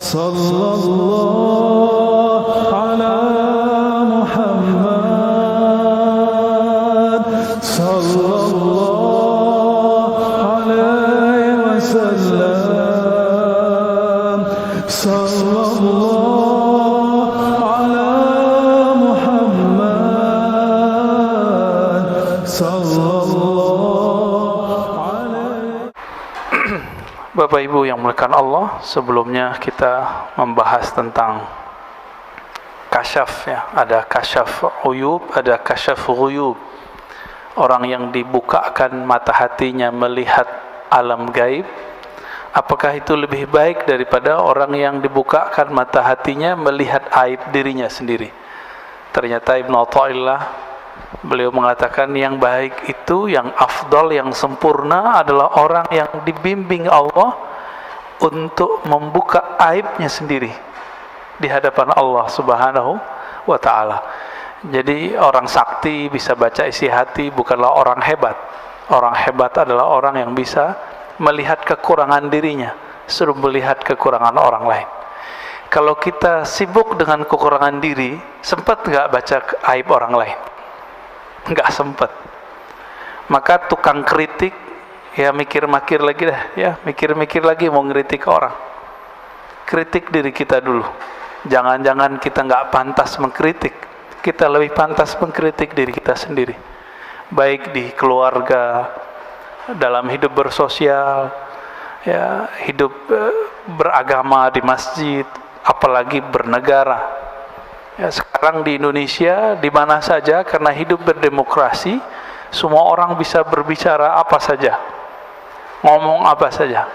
Sallallahu ala Muhammad sallallahu alaihi wasallam. Sallallahu ala Muhammad sallallahu alaihi. Bapak Ibu yang dimuliakan Allah, sebelumnya kita membahas tentang kasyaf ya. Ada kasyaf uyub, ada kasyaf ghuyub. Orang yang dibukakan mata hatinya melihat alam gaib, apakah itu lebih baik daripada orang yang dibukakan mata hatinya melihat aib dirinya sendiri? Ternyata Ibnu Athaillah beliau mengatakan yang baik itu, yang afdal, yang sempurna adalah orang yang dibimbing Allah untuk membuka aibnya sendiri di hadapan Allah Subhanahu wa ta'ala. Jadi orang sakti bisa baca isi hati bukanlah orang hebat. Orang hebat adalah orang yang bisa melihat kekurangan dirinya, suruh melihat kekurangan orang lain. Kalau kita sibuk dengan kekurangan diri, sempat nggak baca aib orang lain? Nggak sempat. Maka tukang kritik ya mikir-mikir lagi dah, ya mikir-mikir lagi mau ngeritik orang. Kritik diri kita dulu. Jangan-jangan kita nggak pantas mengkritik, kita lebih pantas mengkritik diri kita sendiri. Baik di keluarga, dalam hidup bersosial, ya hidup beragama di masjid, apalagi bernegara. Ya, sekarang di Indonesia, di mana saja, karena hidup berdemokrasi, semua orang bisa berbicara apa saja, ngomong apa saja.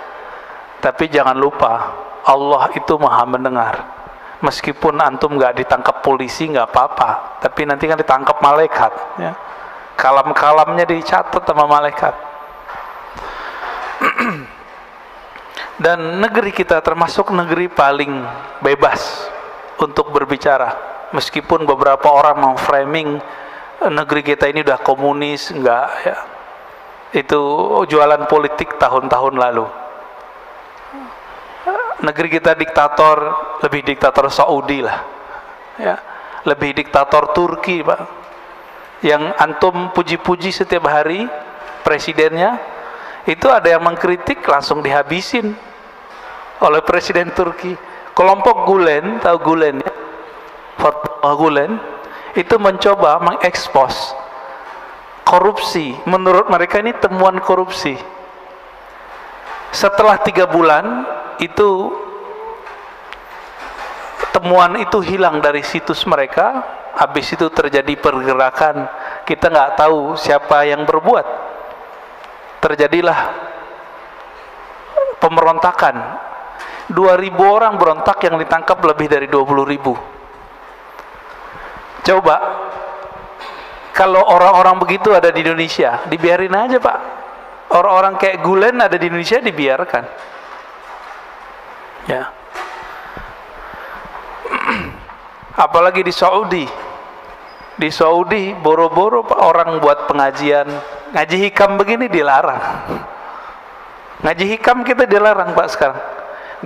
Tapi jangan lupa, Allah itu maha mendengar. Meskipun antum nggak ditangkap polisi nggak apa-apa, tapi nanti kan ditangkap malaikat. Ya. Kalam-kalamnya dicatat sama malaikat. Dan negeri kita termasuk negeri paling bebas untuk berbicara. Meskipun beberapa orang mau framing negeri kita ini udah komunis, enggak ya. Itu jualan politik tahun-tahun lalu. Negeri kita diktator, lebih diktator Saudi lah. Ya, lebih diktator Turki, Pak. Yang antum puji-puji setiap hari presidennya, itu ada yang mengkritik langsung dihabisin oleh presiden Turki. Kelompok Gulen, tahu Gulen ya? Fatwa Gulen itu mencoba mengekspos korupsi. Menurut mereka ini temuan korupsi. Setelah 3 bulan itu temuan itu hilang dari situs mereka. Habis itu terjadi pergerakan, kita nggak tahu siapa yang berbuat. Terjadilah pemberontakan. 2.000 orang berontak, yang ditangkap lebih dari 20.000. Coba kalau orang-orang begitu ada di Indonesia, dibiarin aja, Pak. Orang-orang kayak Gulen ada di Indonesia, dibiarkan. Ya. Apalagi di Saudi. Di Saudi boro-boro orang buat pengajian, ngaji hikam begini dilarang. Ngaji hikam kita dilarang, Pak, sekarang.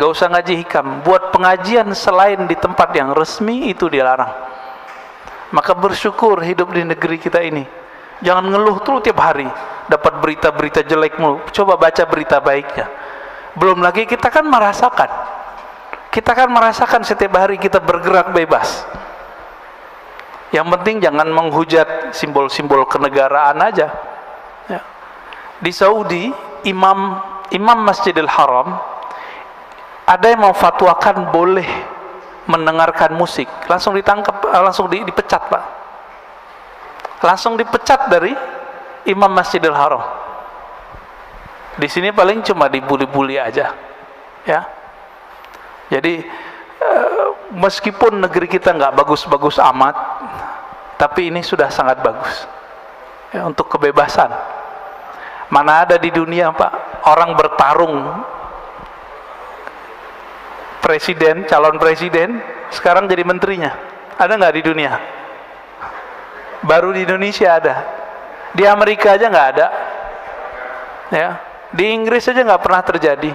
Gak usah ngaji hikam, buat pengajian selain di tempat yang resmi itu dilarang. Maka bersyukur hidup di negeri kita ini. Jangan ngeluh terus tiap hari dapat berita-berita jelek mulu. Coba baca berita baiknya. Belum lagi kita kan merasakan setiap hari kita bergerak bebas. Yang penting jangan menghujat simbol-simbol kenegaraan aja ya. Di Saudi, imam Masjidil Haram ada yang memfatwakan boleh mendengarkan musik, langsung ditangkap, langsung dipecat, Pak. Langsung dipecat dari imam Masjidil Haram. Di sini paling cuma dibuli-buli aja ya. Jadi meskipun negeri kita nggak bagus-bagus amat, tapi ini sudah sangat bagus ya, untuk kebebasan. Mana ada di dunia, Pak, orang bertarung presiden, calon presiden, sekarang jadi menterinya. Ada nggak di dunia? Baru di Indonesia ada. Di Amerika aja nggak ada. Ya, di Inggris aja nggak pernah terjadi.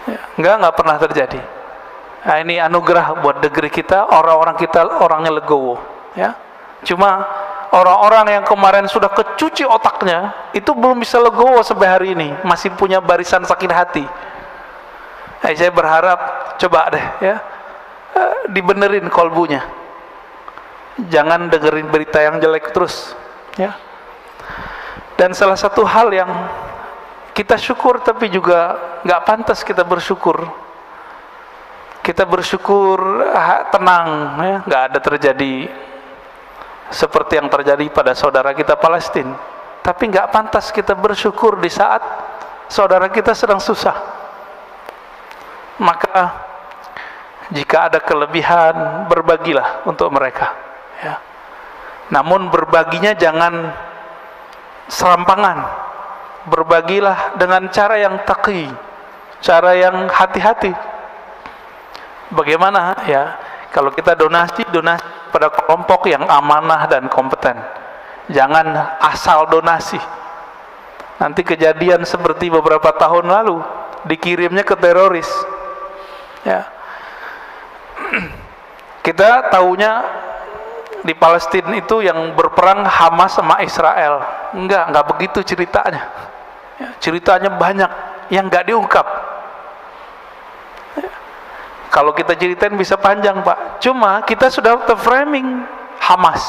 Ya, nggak pernah terjadi. Nah, ini anugerah buat negeri kita, orang-orang kita orangnya legowo, ya. Cuma orang-orang yang kemarin sudah kecuci otaknya itu belum bisa legowo sampai hari ini, masih punya barisan sakit hati. Saya berharap coba deh, ya, dibenerin kolbunya. Jangan dengerin berita yang jelek terus, ya. Dan salah satu hal yang kita syukur tapi juga nggak pantas kita bersyukur. Kita bersyukur tenang, ya, nggak ada terjadi seperti yang terjadi pada saudara kita Palestina. Tapi nggak pantas kita bersyukur di saat saudara kita sedang susah. Maka jika ada kelebihan, berbagilah untuk mereka, ya. Namun berbaginya jangan serampangan. Berbagilah dengan cara yang taqi, cara yang hati-hati. Bagaimana, ya, kalau kita donasi pada kelompok yang amanah dan kompeten. Jangan asal donasi. Nanti kejadian seperti beberapa tahun lalu, dikirimnya ke teroris, ya. Kita tahunya di Palestina itu yang berperang Hamas sama Israel. Enggak begitu ceritanya, ya, ceritanya banyak yang nggak diungkap, ya. Kalau kita ceritain bisa panjang, Pak. Cuma kita sudah framing Hamas,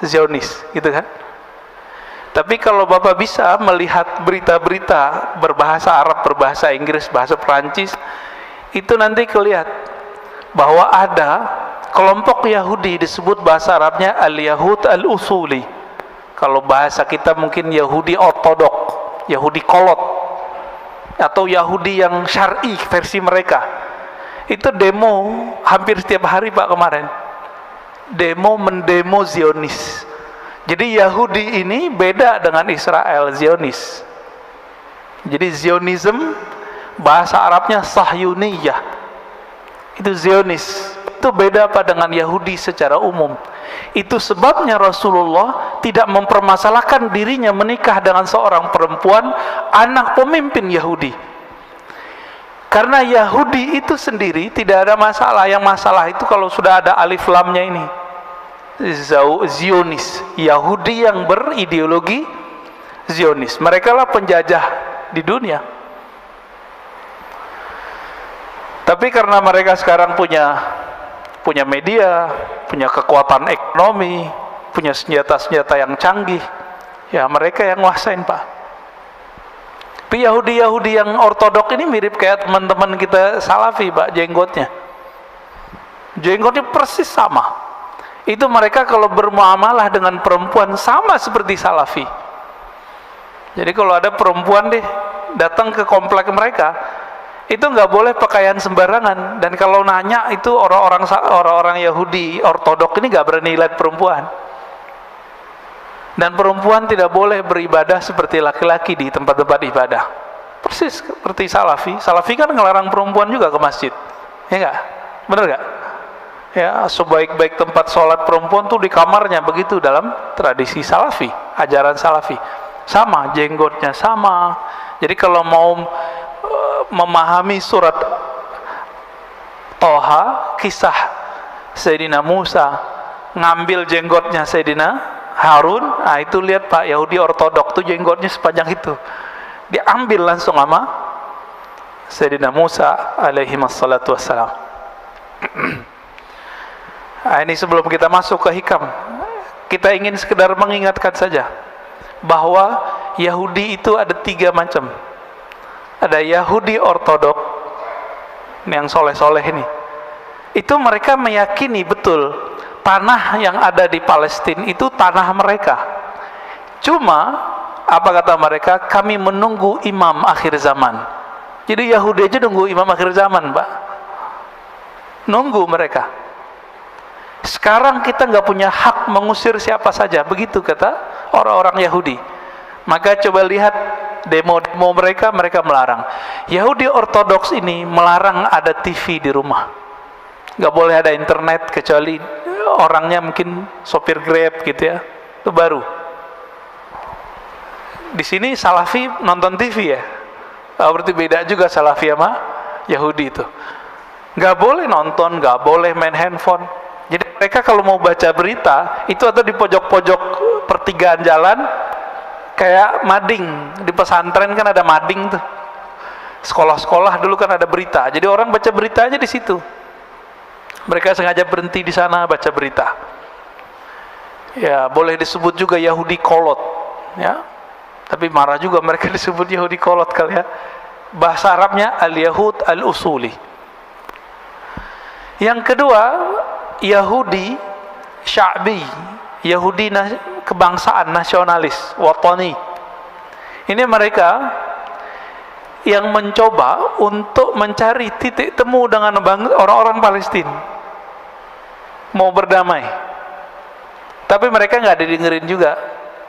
Zionis, gitu kan. Tapi kalau Bapak bisa melihat berita-berita berbahasa Arab, berbahasa Inggris, bahasa Perancis, itu nanti kelihatan bahwa ada kelompok Yahudi disebut bahasa Arabnya Al-Yahud Al-Usuli. Kalau bahasa kita mungkin Yahudi Ortodok, Yahudi Kolot, atau Yahudi yang syar'i versi mereka. Itu demo hampir setiap hari, Pak, kemarin. Mendemo Zionis. Jadi Yahudi ini beda dengan Israel, Zionis. Jadi Zionism bahasa Arabnya Sahyuniyah. Itu Zionis. Itu beda apa dengan Yahudi secara umum. Itu sebabnya Rasulullah tidak mempermasalahkan dirinya menikah dengan seorang perempuan anak pemimpin Yahudi. Karena Yahudi itu sendiri tidak ada masalah. Yang masalah itu kalau sudah ada alif lamnya ini, Zionis, Yahudi yang berideologi Zionis. Mereka lah penjajah di dunia. Tapi karena mereka sekarang punya media, punya kekuatan ekonomi, punya senjata-senjata yang canggih, ya mereka yang nguasain, Pak. Tapi Yahudi yang ortodok ini mirip kayak teman-teman kita Salafi, Pak, jenggotnya persis sama. Itu mereka kalau bermuamalah dengan perempuan sama seperti Salafi. Jadi kalau ada perempuan datang ke komplek mereka, itu nggak boleh pakaian sembarangan. Dan kalau nanya itu orang-orang Yahudi ortodok ini nggak berani lihat perempuan. Dan perempuan tidak boleh beribadah seperti laki-laki di tempat-tempat ibadah. Persis seperti Salafi. Salafi kan ngelarang perempuan juga ke masjid, ya nggak? Bener nggak? Ya, sebaik-baik tempat sholat perempuan tuh di kamarnya, begitu dalam tradisi Salafi, ajaran Salafi. Sama, jenggotnya sama. Jadi kalau mau memahami surat Toha, kisah Sayyidina Musa ngambil jenggotnya Sayyidina Harun, nah itu lihat, Pak, Yahudi ortodok tuh jenggotnya sepanjang itu, diambil langsung sama Sayyidina Musa alaihi wassalatu wassalam. Nah, ini sebelum kita masuk ke hikam, kita ingin sekedar mengingatkan saja bahwa Yahudi itu ada 3 macam. Ada Yahudi ortodok yang soleh-soleh ini, itu mereka meyakini betul tanah yang ada di Palestina itu tanah mereka. Cuma apa kata mereka? Kami menunggu imam akhir zaman. Jadi Yahudi aja nunggu imam akhir zaman, Pak. Nunggu mereka. Sekarang kita nggak punya hak mengusir siapa saja, begitu kata orang-orang Yahudi. Maka coba lihat demo-demo mereka melarang. Yahudi ortodoks ini melarang ada TV di rumah. Nggak boleh ada internet kecuali orangnya mungkin sopir Grab gitu ya, itu baru. Di sini Salafi nonton TV ya, berarti beda juga Salafi sama Yahudi itu. Nggak boleh nonton, nggak boleh main handphone. Jadi mereka kalau mau baca berita itu atau di pojok-pojok pertigaan jalan, kayak mading. Di pesantren kan ada mading tuh. Sekolah-sekolah dulu kan ada berita. Jadi orang baca berita aja di situ. Mereka sengaja berhenti di sana baca berita. Ya, boleh disebut juga Yahudi kolot, ya. Tapi marah juga mereka disebut Yahudi kolot kali ya. Bahasa Arabnya al-Yahud al-Usuli. Yang kedua, Yahudi sya'bi, Yahudi kebangsaan, nasionalis, watani. Ini mereka yang mencoba untuk mencari titik temu dengan orang-orang Palestina, mau berdamai. Tapi mereka nggak didengerin juga.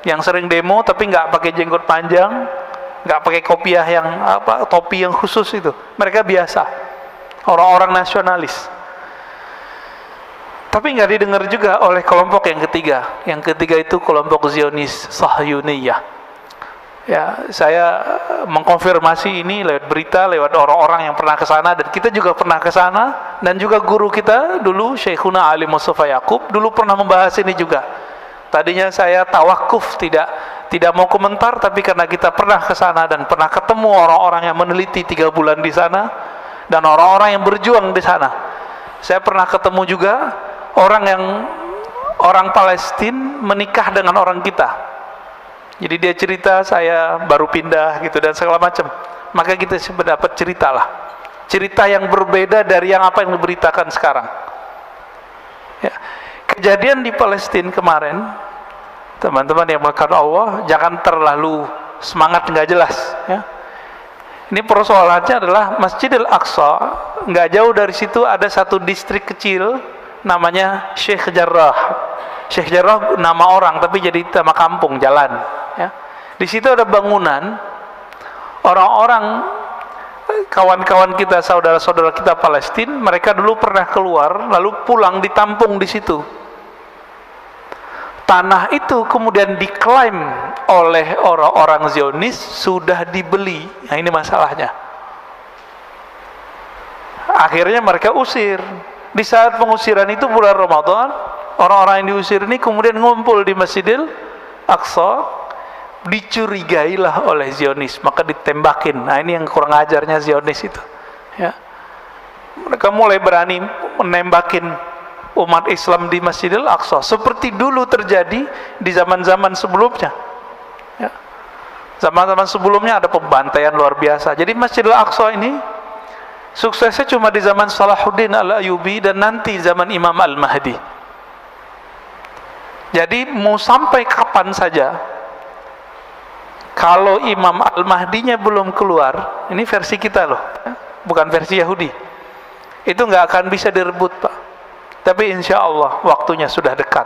Yang sering demo tapi nggak pakai jenggot panjang, nggak pakai kopiah yang topi yang khusus itu. Mereka biasa, orang-orang nasionalis. Tapi nggak didengar juga oleh kelompok yang ketiga. Yang ketiga itu kelompok Zionis Sahyuniyah. Ya, saya mengkonfirmasi ini lewat berita, lewat orang-orang yang pernah ke sana, dan kita juga pernah ke sana, dan juga guru kita dulu Syekhuna Ali Mustafa Yaqub dulu pernah membahas ini juga. Tadinya saya tawakuf, tidak mau komentar, tapi karena kita pernah ke sana dan pernah ketemu orang-orang yang meneliti 3 bulan di sana dan orang-orang yang berjuang di sana. Saya pernah ketemu juga orang Palestina menikah dengan orang kita. Jadi dia cerita, saya baru pindah gitu dan segala macam. Maka kita dapat cerita yang berbeda dari yang apa yang diberitakan sekarang. Ya. Kejadian di Palestina kemarin, teman-teman yang berkat Allah, jangan terlalu semangat nggak jelas. Ya. Ini persoalannya adalah Masjidil Aqsa, nggak jauh dari situ ada satu distrik kecil namanya Sheikh Jarrah. Sheikh Jarrah nama orang tapi jadi nama kampung, jalan. Ya. Di situ ada bangunan, orang-orang kawan-kawan kita, saudara-saudara kita Palestina, mereka dulu pernah keluar lalu pulang ditampung di situ. Tanah itu kemudian diklaim oleh orang-orang Zionis sudah dibeli. Nah, ini masalahnya. Akhirnya mereka usir. Di saat pengusiran itu bulan Ramadan, orang-orang yang diusir ini kemudian ngumpul di Masjidil Aqsa, dicurigailah oleh Zionis, maka ditembakin. Nah, ini yang kurang ajarnya Zionis itu. Ya. Mereka mulai berani menembakin umat Islam di Masjidil Aqsa seperti dulu terjadi di zaman-zaman sebelumnya. Ya. Zaman-zaman sebelumnya ada pembantaian luar biasa. Jadi Masjidil Aqsa ini suksesnya cuma di zaman Salahuddin Al-Ayyubi dan nanti zaman Imam Al-Mahdi. Jadi mau sampai kapan saja, kalau Imam Al-Mahdinya belum keluar, ini versi kita loh, bukan versi Yahudi, itu nggak akan bisa direbut, Pak. Tapi insya Allah waktunya sudah dekat.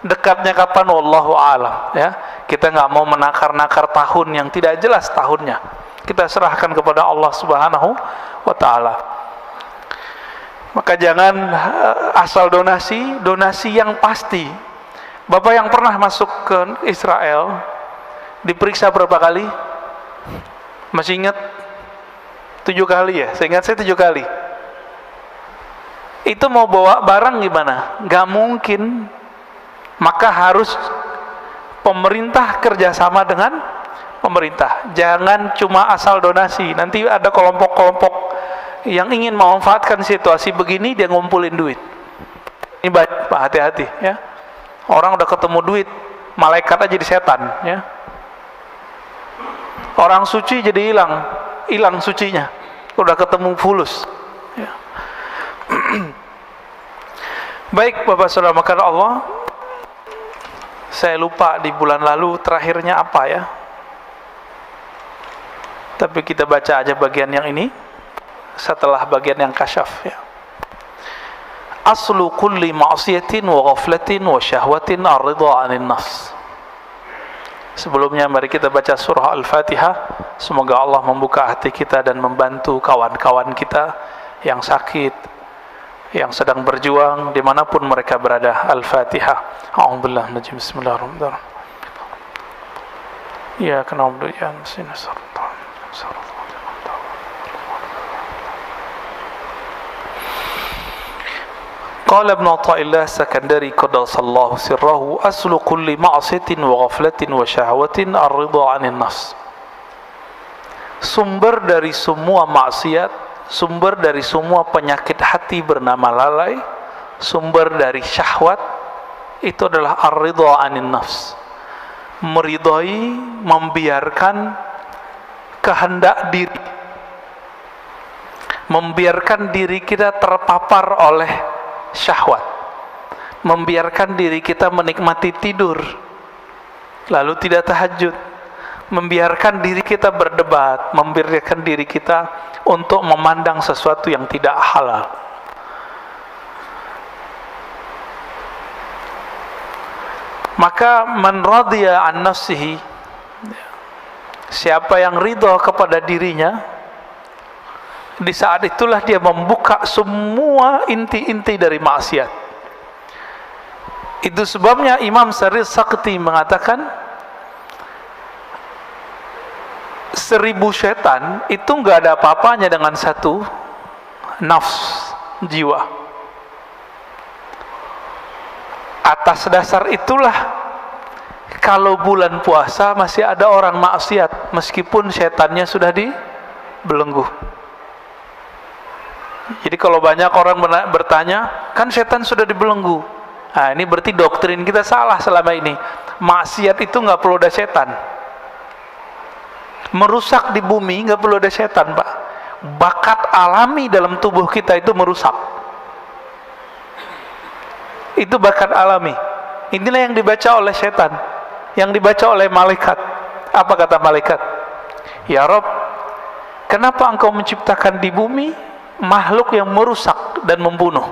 Dekatnya kapan? Wallahu a'lam. Ya, kita nggak mau menakar-nakar tahun yang tidak jelas tahunnya. Kita serahkan kepada Allah Subhanahu wa Ta'ala. Maka jangan asal donasi yang pasti. Bapak yang pernah masuk ke Israel diperiksa berapa kali? Masih ingat? 7 kali ya? Saya ingat saya 7 kali. Itu mau bawa barang gimana? Gak mungkin. Maka harus pemerintah kerjasama dengan pemerintah. Jangan cuma asal donasi. Nanti ada kelompok-kelompok yang ingin memanfaatkan situasi begini, dia ngumpulin duit. Ini baik, Pak, hati-hati ya. Orang udah ketemu duit, malaikat aja jadi setan ya. Orang suci jadi hilang sucinya. Udah ketemu fulus ya. Baik Bapak Saudara makan Allah, saya lupa di bulan lalu terakhirnya apa ya, tapi kita baca aja bagian yang ini setelah bagian yang kasyaf ya. Aslu kulli ma'siyatin wa ghaflatin wa syahwatin ar-ridha 'anil nafs. Sebelumnya mari kita baca surah Al-Fatihah. Semoga Allah membuka hati kita dan membantu kawan-kawan kita yang sakit, yang sedang berjuang dimanapun mereka berada. Al-Fatihah. A'udzubillahi minasy Bismillahirrahmanirrahim. Ya kana abdu ya nasinas. Qala Ibn Athaillah Sakandari qaddasallahu sirrahu aslu kulli ma'siyatin wa ghaflatin wa syahwatin ar-ridha 'anil nafs. Sumber dari semua maksiat, sumber dari semua penyakit hati bernama lalai, sumber dari syahwat itu adalah ar-ridha 'anil nafs. Meridhai, membiarkan kehendak diri, membiarkan diri kita terpapar oleh syahwat, membiarkan diri kita menikmati tidur lalu tidak tahajud, membiarkan diri kita berdebat, membiarkan diri kita untuk memandang sesuatu yang tidak halal. Maka man radiya an nafsihi, siapa yang ridha kepada dirinya, di saat itulah dia membuka semua inti-inti dari maksiat. Itu sebabnya Imam Sarir Sakti mengatakan 1000 setan itu nggak ada apa-apanya dengan satu nafs, jiwa. Atas dasar itulah kalau bulan puasa masih ada orang maksiat meskipun setannya sudah dibelenggu. Jadi kalau banyak orang bertanya, kan setan sudah dibelenggu. Nah, ini berarti doktrin kita salah selama ini. Maksiat itu nggak perlu ada setan. Merusak di bumi nggak perlu ada setan, Pak. Bakat alami dalam tubuh kita itu merusak. Itu bakat alami. Inilah yang dibaca oleh setan, yang dibaca oleh malaikat. Apa kata malaikat? Ya Rob, kenapa engkau menciptakan di bumi makhluk yang merusak dan membunuh?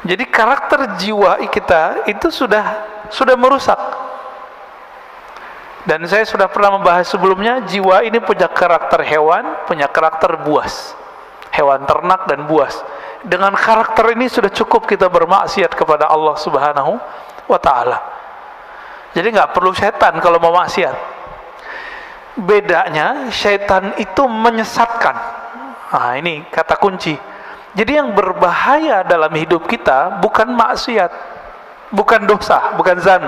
Jadi karakter jiwa kita itu sudah merusak. Dan saya sudah pernah membahas sebelumnya, jiwa ini punya karakter hewan, punya karakter buas, hewan ternak dan buas. Dengan karakter ini sudah cukup kita bermaksiat kepada Allah Subhanahu wa ta'ala. Jadi nggak perlu setan kalau mau maksiat. Bedanya setan itu menyesatkan. Nah, ini kata kunci. Jadi yang berbahaya dalam hidup kita bukan maksiat, bukan dosa, bukan zan,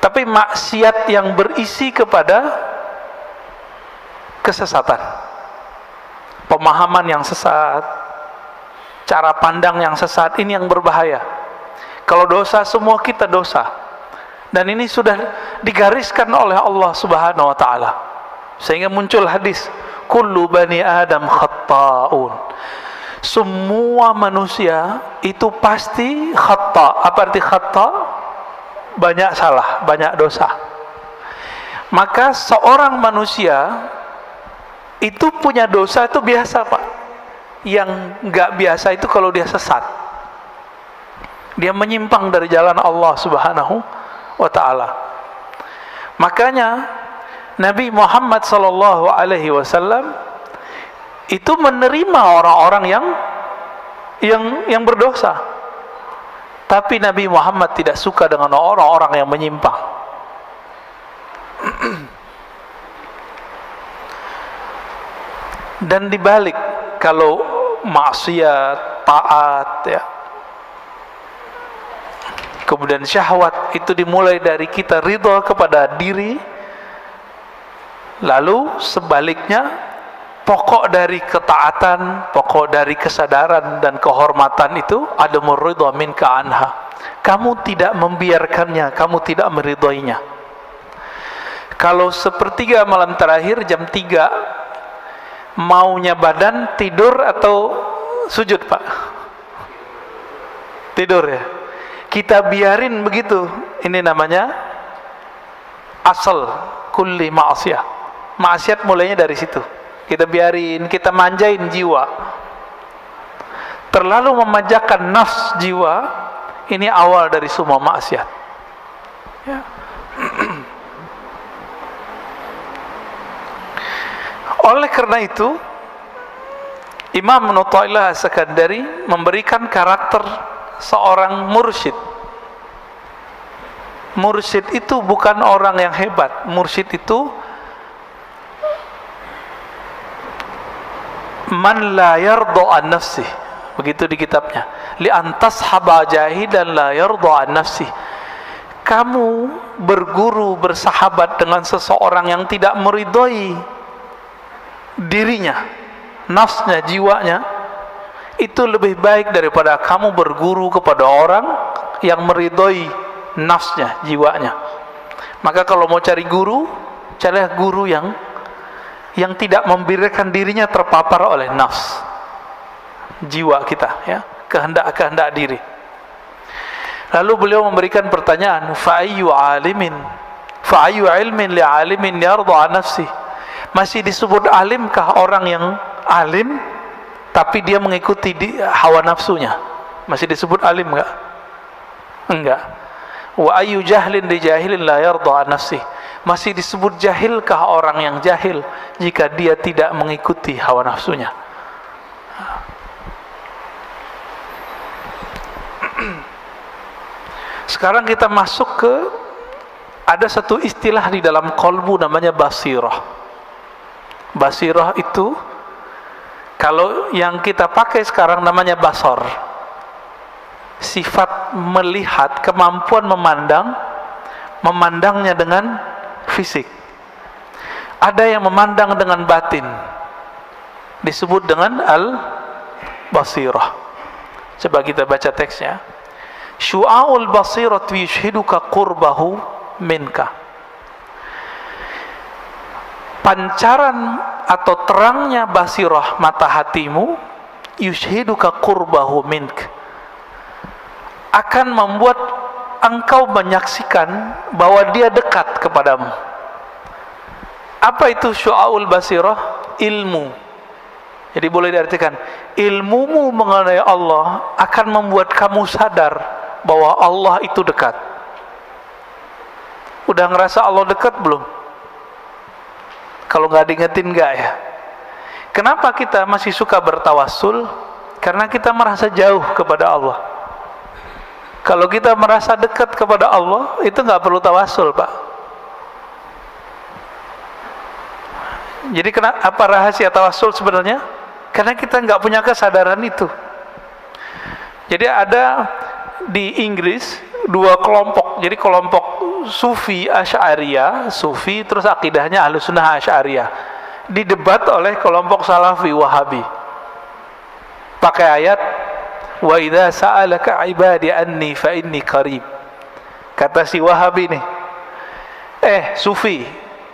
tapi maksiat yang berisi kepada kesesatan, pemahaman yang sesat, cara pandang yang sesat. Ini yang berbahaya. Kalau dosa, semua kita dosa, dan ini sudah digariskan oleh Allah Subhanahu wa ta'ala, sehingga muncul hadis, kullu bani adam khatta'un. Semua manusia itu pasti khata'. Apa arti khata'? Banyak salah, banyak dosa. Maka seorang manusia itu punya dosa itu biasa, Pak. Yang nggak biasa itu kalau dia sesat, dia menyimpang dari jalan Allah Subhanahu wa ta'ala. Makanya Nabi Muhammad sallallahu alaihi wasallam itu menerima orang-orang yang berdosa. Tapi Nabi Muhammad tidak suka dengan orang-orang yang menyimpang. Dan dibalik, kalau maksiat, taat, ya, kemudian syahwat itu dimulai dari kita ridha kepada diri, lalu sebaliknya pokok dari ketaatan, pokok dari kesadaran dan kehormatan itu adamur ridha minka anha. Kamu tidak membiarkannya, kamu tidak meridhoinya. Kalau sepertiga malam terakhir jam 3 maunya badan tidur atau sujud, Pak? Tidur, ya. Kita biarin begitu. Ini namanya asal kulli ma'asiyah. Maksiat mulainya dari situ. Kita biarin, kita manjain jiwa. Terlalu memanjakan nafs jiwa, ini awal dari semua maksiat. Ya. Oleh karena itu, Imam Ibn Athaillah As-Sakandari memberikan karakter seorang mursyid. Mursyid itu bukan orang yang hebat. Mursyid itu man la yarda an nafsih. begitu di kitabnya, li antas haba jahidan la yarda an nafsi. Kamu berguru, bersahabat dengan seseorang yang tidak meridhoi dirinya, nafsnya, jiwanya, itu lebih baik daripada kamu berguru kepada orang yang meridhoi nafsnya, jiwanya. Maka kalau mau cari guru, carilah guru yang tidak membiarkan dirinya terpapar oleh nafs, jiwa kita, ya, kehendak diri. Lalu beliau memberikan pertanyaan, fa ayyu ilmin li alimin yarda an nafsi. Masih disebut alimkah orang yang alim tapi dia mengikuti hawa nafsunya? Masih disebut alim enggak? Enggak. Wa ayyu jahlin li jahilin la yarda an nafsi. Masih disebut jahilkah orang yang jahil jika dia tidak mengikuti hawa nafsunya? Sekarang kita masuk ke, ada satu istilah di dalam qalbu namanya basirah. Basirah itu, kalau yang kita pakai sekarang namanya basar. Sifat melihat, kemampuan memandangnya dengan fisik. Ada yang memandang dengan batin, disebut dengan al-basirah. Coba kita baca teksnya. Syu'aul basirat yushhiduka qurbahu minka. Pancaran atau terangnya basirah mata hatimu, yushhiduka qurbahu mink, akan membuat engkau menyaksikan bahwa dia dekat kepadamu. Apa itu syu'aul basirah? Ilmu. Jadi boleh diartikan, ilmumu mengenai Allah akan membuat kamu sadar bahwa Allah itu dekat. Udah ngerasa Allah dekat belum? Kalau nggak diingetin nggak ya? Kenapa kita masih suka bertawassul? Karena kita merasa jauh kepada Allah. Kalau kita merasa dekat kepada Allah, itu nggak perlu tawassul, Pak. Jadi apa rahasia tawassul sebenarnya? Karena kita nggak punya kesadaran itu. Jadi ada di Inggris dua kelompok. Jadi kelompok Sufi Asy'ariyah, Sufi terus akidahnya Ahlussunnah Asy'ariyah, didebat oleh kelompok Salafi Wahabi. Pakai ayat, wa idza sa'alaka ibadi anni fa inni qarib. Kata si Wahabi nih, Sufi,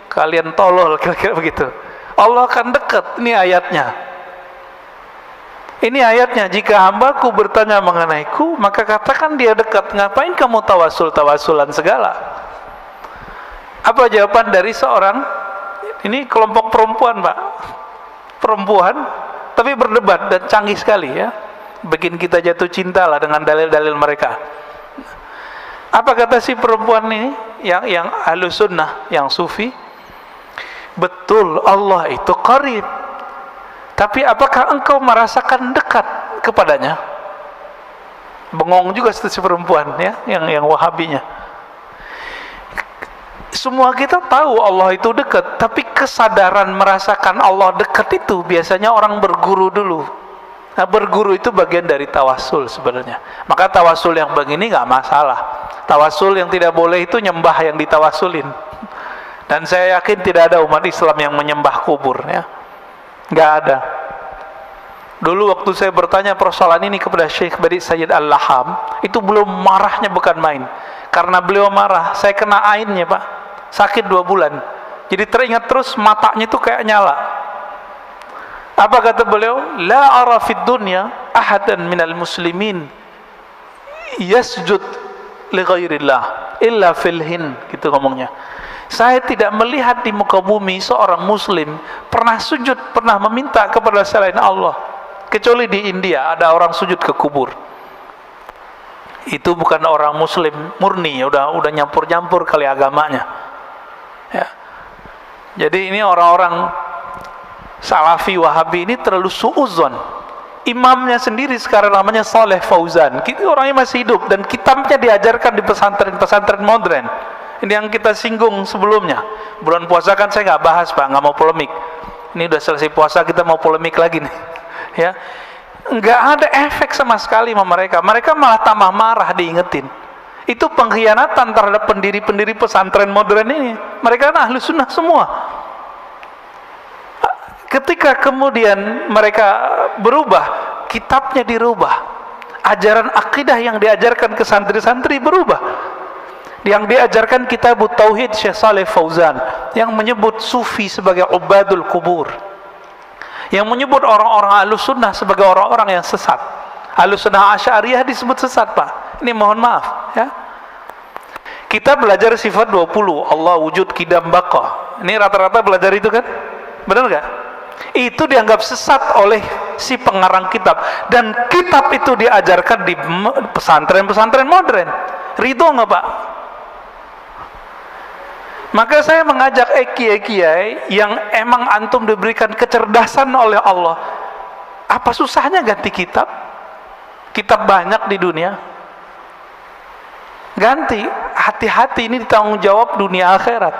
kalian tolol, kira-kira begitu. Allah akan dekat, ini ayatnya. Ini ayatnya, jika hambaku bertanya mengenaiku, maka katakan dia dekat. Ngapain kamu tawassul-tawassulan segala? Apa jawaban dari seorang, ini kelompok perempuan, Pak. Perempuan, tapi berdebat dan canggih sekali, ya. Bikin kita jatuh cinta lah dengan dalil-dalil mereka. Apa kata si perempuan ini, yang Ahlussunnah, yang Sufi? Betul, Allah itu qarib. Tapi apakah engkau merasakan dekat kepadanya? Bengong juga si perempuan, ya, yang Wahabinya. Semua kita tahu Allah itu dekat, tapi kesadaran merasakan Allah dekat itu biasanya orang berguru dulu. Nah, berguru itu bagian dari tawassul sebenarnya. Maka tawassul yang begini nggak masalah. Tawassul yang tidak boleh itu nyembah yang ditawassulin. Dan saya yakin tidak ada umat Islam yang menyembah kubur, ya. Nggak ada. Dulu waktu saya bertanya persoalan ini kepada Syekh Badi Sayyid Al-Laham, itu belum marahnya bukan main. Karena beliau marah, saya kena ainnya, Pak. Sakit 2 bulan. Jadi teringat terus, matanya itu kayak nyala. Apa kata beliau? La ara fid dunya ahadan minal muslimin yasjud li ghairillah illa fil hin, gitu ngomongnya. Saya tidak melihat di muka bumi seorang muslim pernah sujud, pernah meminta kepada selain Allah, kecuali di India ada orang sujud ke kubur. Itu bukan orang muslim murni, udah nyampur-nyampur kali agamanya, ya. Jadi ini orang-orang Salafi Wahabi ini terlalu suudzon. Imamnya sendiri sekarang namanya Saleh Fauzan, kita orangnya masih hidup dan kitabnya diajarkan di pesantren-pesantren modern. Ini yang kita singgung sebelumnya. Bulan puasa kan saya nggak bahas, Pak, nggak mau polemik. Ini udah selesai puasa, kita mau polemik lagi nih, ya. nggak ada efek sama sekali sama mereka. Mereka malah tambah marah diingetin. Itu pengkhianatan terhadap pendiri-pendiri pesantren modern ini. Mereka kan ahli sunnah semua. Ketika kemudian mereka berubah, kitabnya dirubah, ajaran akidah yang diajarkan ke santri-santri berubah. Yang diajarkan kitab Tauhid Syekh Saleh Fauzan, yang menyebut sufi sebagai ubadul kubur, yang menyebut orang-orang Ahlus Sunnah sebagai orang-orang yang sesat. Ahlus Sunnah Asy'ariyah disebut sesat, Pak. Ini mohon maaf, ya. Kita belajar sifat 20, Allah wujud kidam baqa. Ini rata-rata belajar itu kan? Benar nggak? Itu dianggap sesat oleh si pengarang kitab, dan kitab itu diajarkan di pesantren-pesantren modern. Ridho nggak, Pak? Maka saya mengajak kiai-kiai yang emang antum diberikan kecerdasan oleh Allah, apa susahnya ganti kitab? Kitab banyak di dunia. Ganti, hati-hati, ini ditanggung jawab dunia akhirat.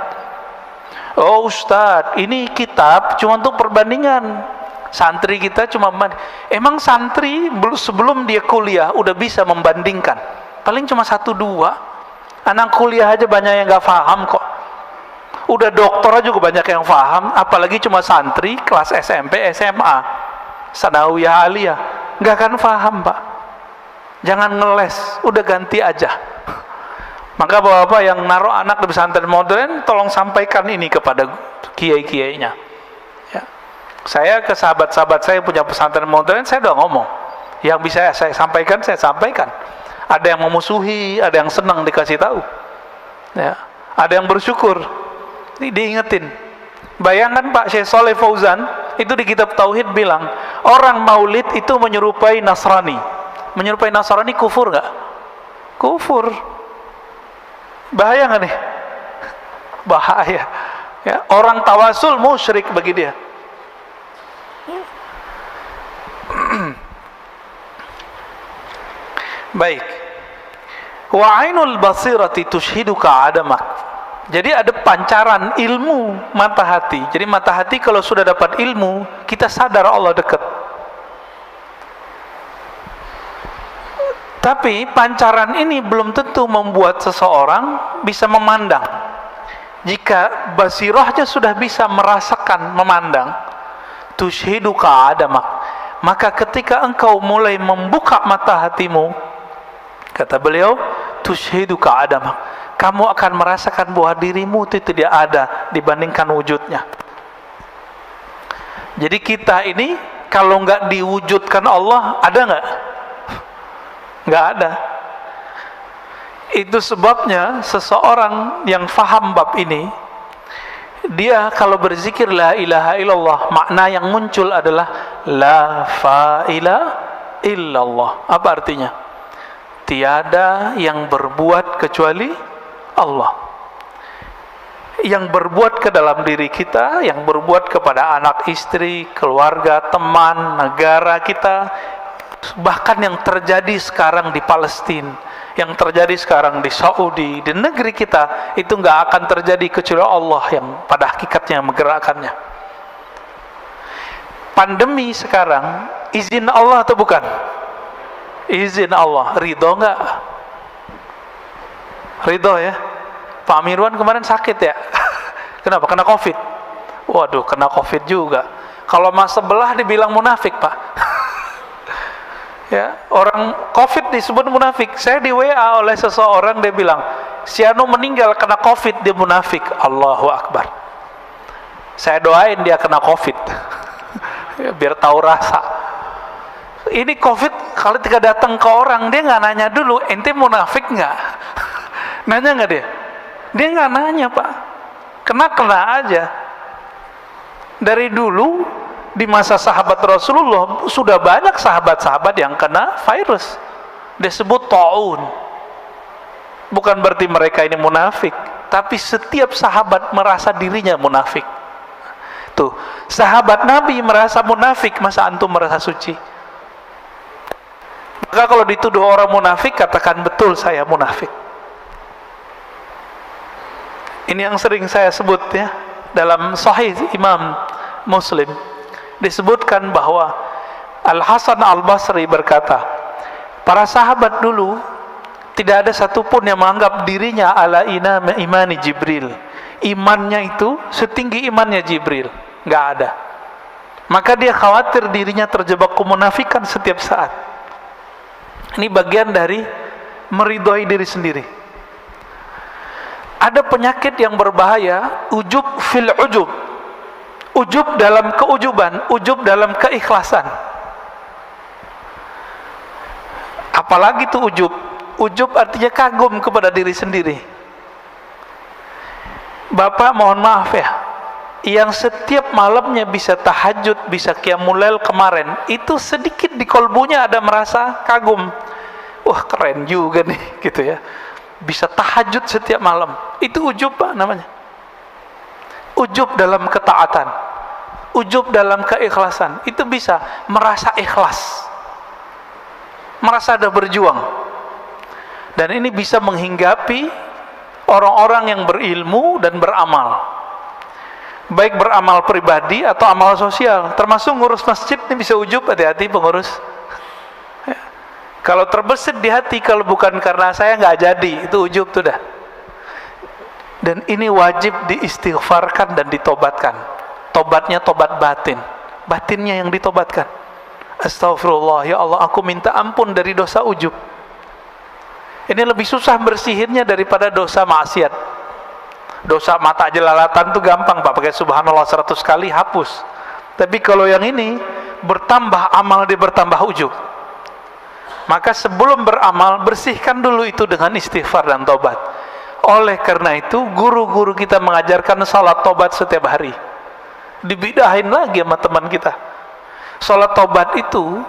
Oh Ustadz, ini kitab cuma untuk perbandingan. Santri kita cuma emang santri sebelum dia kuliah udah bisa membandingkan. Paling cuma 1-2. Anak kuliah aja banyak yang nggak paham kok. Udah dokter juga banyak yang paham, apalagi cuma santri kelas SMP, SMA, sanawiyah aliyah, nggak akan paham, Pak. Jangan ngeles, udah ganti aja. Maka bapak-bapak yang naruh anak di pesantren modern, tolong sampaikan ini kepada kiai-kiainya. Ya. Saya ke sahabat-sahabat saya punya pesantren modern, saya udah ngomong. Yang bisa saya sampaikan, saya sampaikan. Ada yang memusuhi, ada yang senang dikasih tahu. Ya. Ada yang bersyukur. Ini diingetin. Bayangkan Pak Syekh Saleh Fauzan itu di kitab Tauhid bilang, orang maulid itu menyerupai Nasrani. Menyerupai Nasrani kufur nggak? Kufur. Bahaya nggak nih? Bahaya. Ya, orang tawasul musyrik bagi dia. Baik. Wa ainul basirati tushhiduka adamak. Jadi ada pancaran ilmu mata hati. Jadi mata hati kalau sudah dapat ilmu, kita sadar Allah dekat. Tapi pancaran ini belum tentu membuat seseorang bisa memandang. Jika basirahnya sudah bisa merasakan memandang, tushhiduka adamak, maka ketika engkau mulai membuka mata hatimu, kata beliau, tushhiduka adamak, kamu akan merasakan bahwa dirimu itu tidak ada dibandingkan wujudnya. Jadi kita ini kalau nggak diwujudkan Allah, ada nggak? Nggak ada. Itu sebabnya seseorang yang faham bab ini, dia kalau berzikir la ilaha illallah, makna yang muncul adalah la fa'ila illallah. Apa artinya? Tiada yang berbuat kecuali Allah. Yang berbuat ke dalam diri kita, yang berbuat kepada anak istri, keluarga, teman, negara kita, bahkan yang terjadi sekarang di Palestina, yang terjadi sekarang di Saudi, di negeri kita, itu nggak akan terjadi kecuali Allah yang pada hakikatnya menggerakkannya. Pandemi sekarang izin Allah atau bukan? Izin Allah. Ridho nggak? Ridho ya. Pak Mirwan kemarin sakit ya. Kenapa? Kena COVID. Waduh, kena COVID juga. Kalau mas sebelah dibilang munafik, Pak. Ya, orang COVID disebut munafik. Saya di WA oleh seseorang, dia bilang, si Anu meninggal kena COVID, dia munafik. Allahu Akbar. Saya doain dia kena COVID. Ya, biar tahu rasa. Ini COVID kalau tidak datang ke orang, dia nggak nanya dulu, ente munafik nggak? Nanya nggak dia? Dia nggak nanya, Pak. Kena aja. Dari dulu di masa sahabat Rasulullah sudah banyak sahabat-sahabat yang kena virus. Disebut ta'un. Bukan berarti mereka ini munafik, tapi setiap sahabat merasa dirinya munafik. Tuh, sahabat Nabi merasa munafik, masa antum merasa suci? Maka kalau dituduh orang munafik, katakan betul saya munafik. Ini yang sering saya sebut ya, dalam Sahih Imam Muslim disebutkan bahwa Al-Hasan Al-Basri berkata, para sahabat dulu tidak ada satupun yang menganggap dirinya ala imani Jibril. Imannya itu setinggi imannya Jibril, nggak ada. Maka dia khawatir dirinya terjebak kemunafikan setiap saat. Ini bagian dari meridhoi diri sendiri. Ada penyakit yang berbahaya, ujub fil ujub. Ujub dalam keujuban, ujub dalam keikhlasan. Apalagi itu ujub. Ujub artinya kagum kepada diri sendiri. Bapak mohon maaf ya, yang setiap malamnya bisa tahajud, bisa qiyamul lail kemarin, itu sedikit di kolbunya ada merasa kagum. Wah keren juga nih, gitu ya. Bisa tahajud setiap malam. Itu ujub Pak namanya. Ujub dalam ketaatan, ujub dalam keikhlasan. Itu bisa merasa ikhlas, merasa ada berjuang. Dan ini bisa menghinggapi orang-orang yang berilmu dan beramal, baik beramal pribadi atau amal sosial. Termasuk ngurus masjid ini bisa ujub. Hati-hati pengurus ya. Kalau terbesit di hati, kalau bukan karena saya nggak jadi, itu ujub tuh dah. Dan ini wajib diistighfarkan dan ditobatkan. Tobatnya tobat batin, batinnya yang ditobatkan. Astagfirullah, ya Allah, aku minta ampun dari dosa ujub. Ini lebih susah bersihinnya daripada dosa maksiat. Dosa mata jelalatan itu gampang Pak, pakai subhanallah 100 kali hapus. Tapi kalau yang ini bertambah amal, dia bertambah ujub. Maka sebelum beramal, bersihkan dulu itu dengan istighfar dan tobat. Oleh karena itu, guru-guru kita mengajarkan salat tobat setiap hari. Dibidahin lagi sama teman kita. Salat tobat itu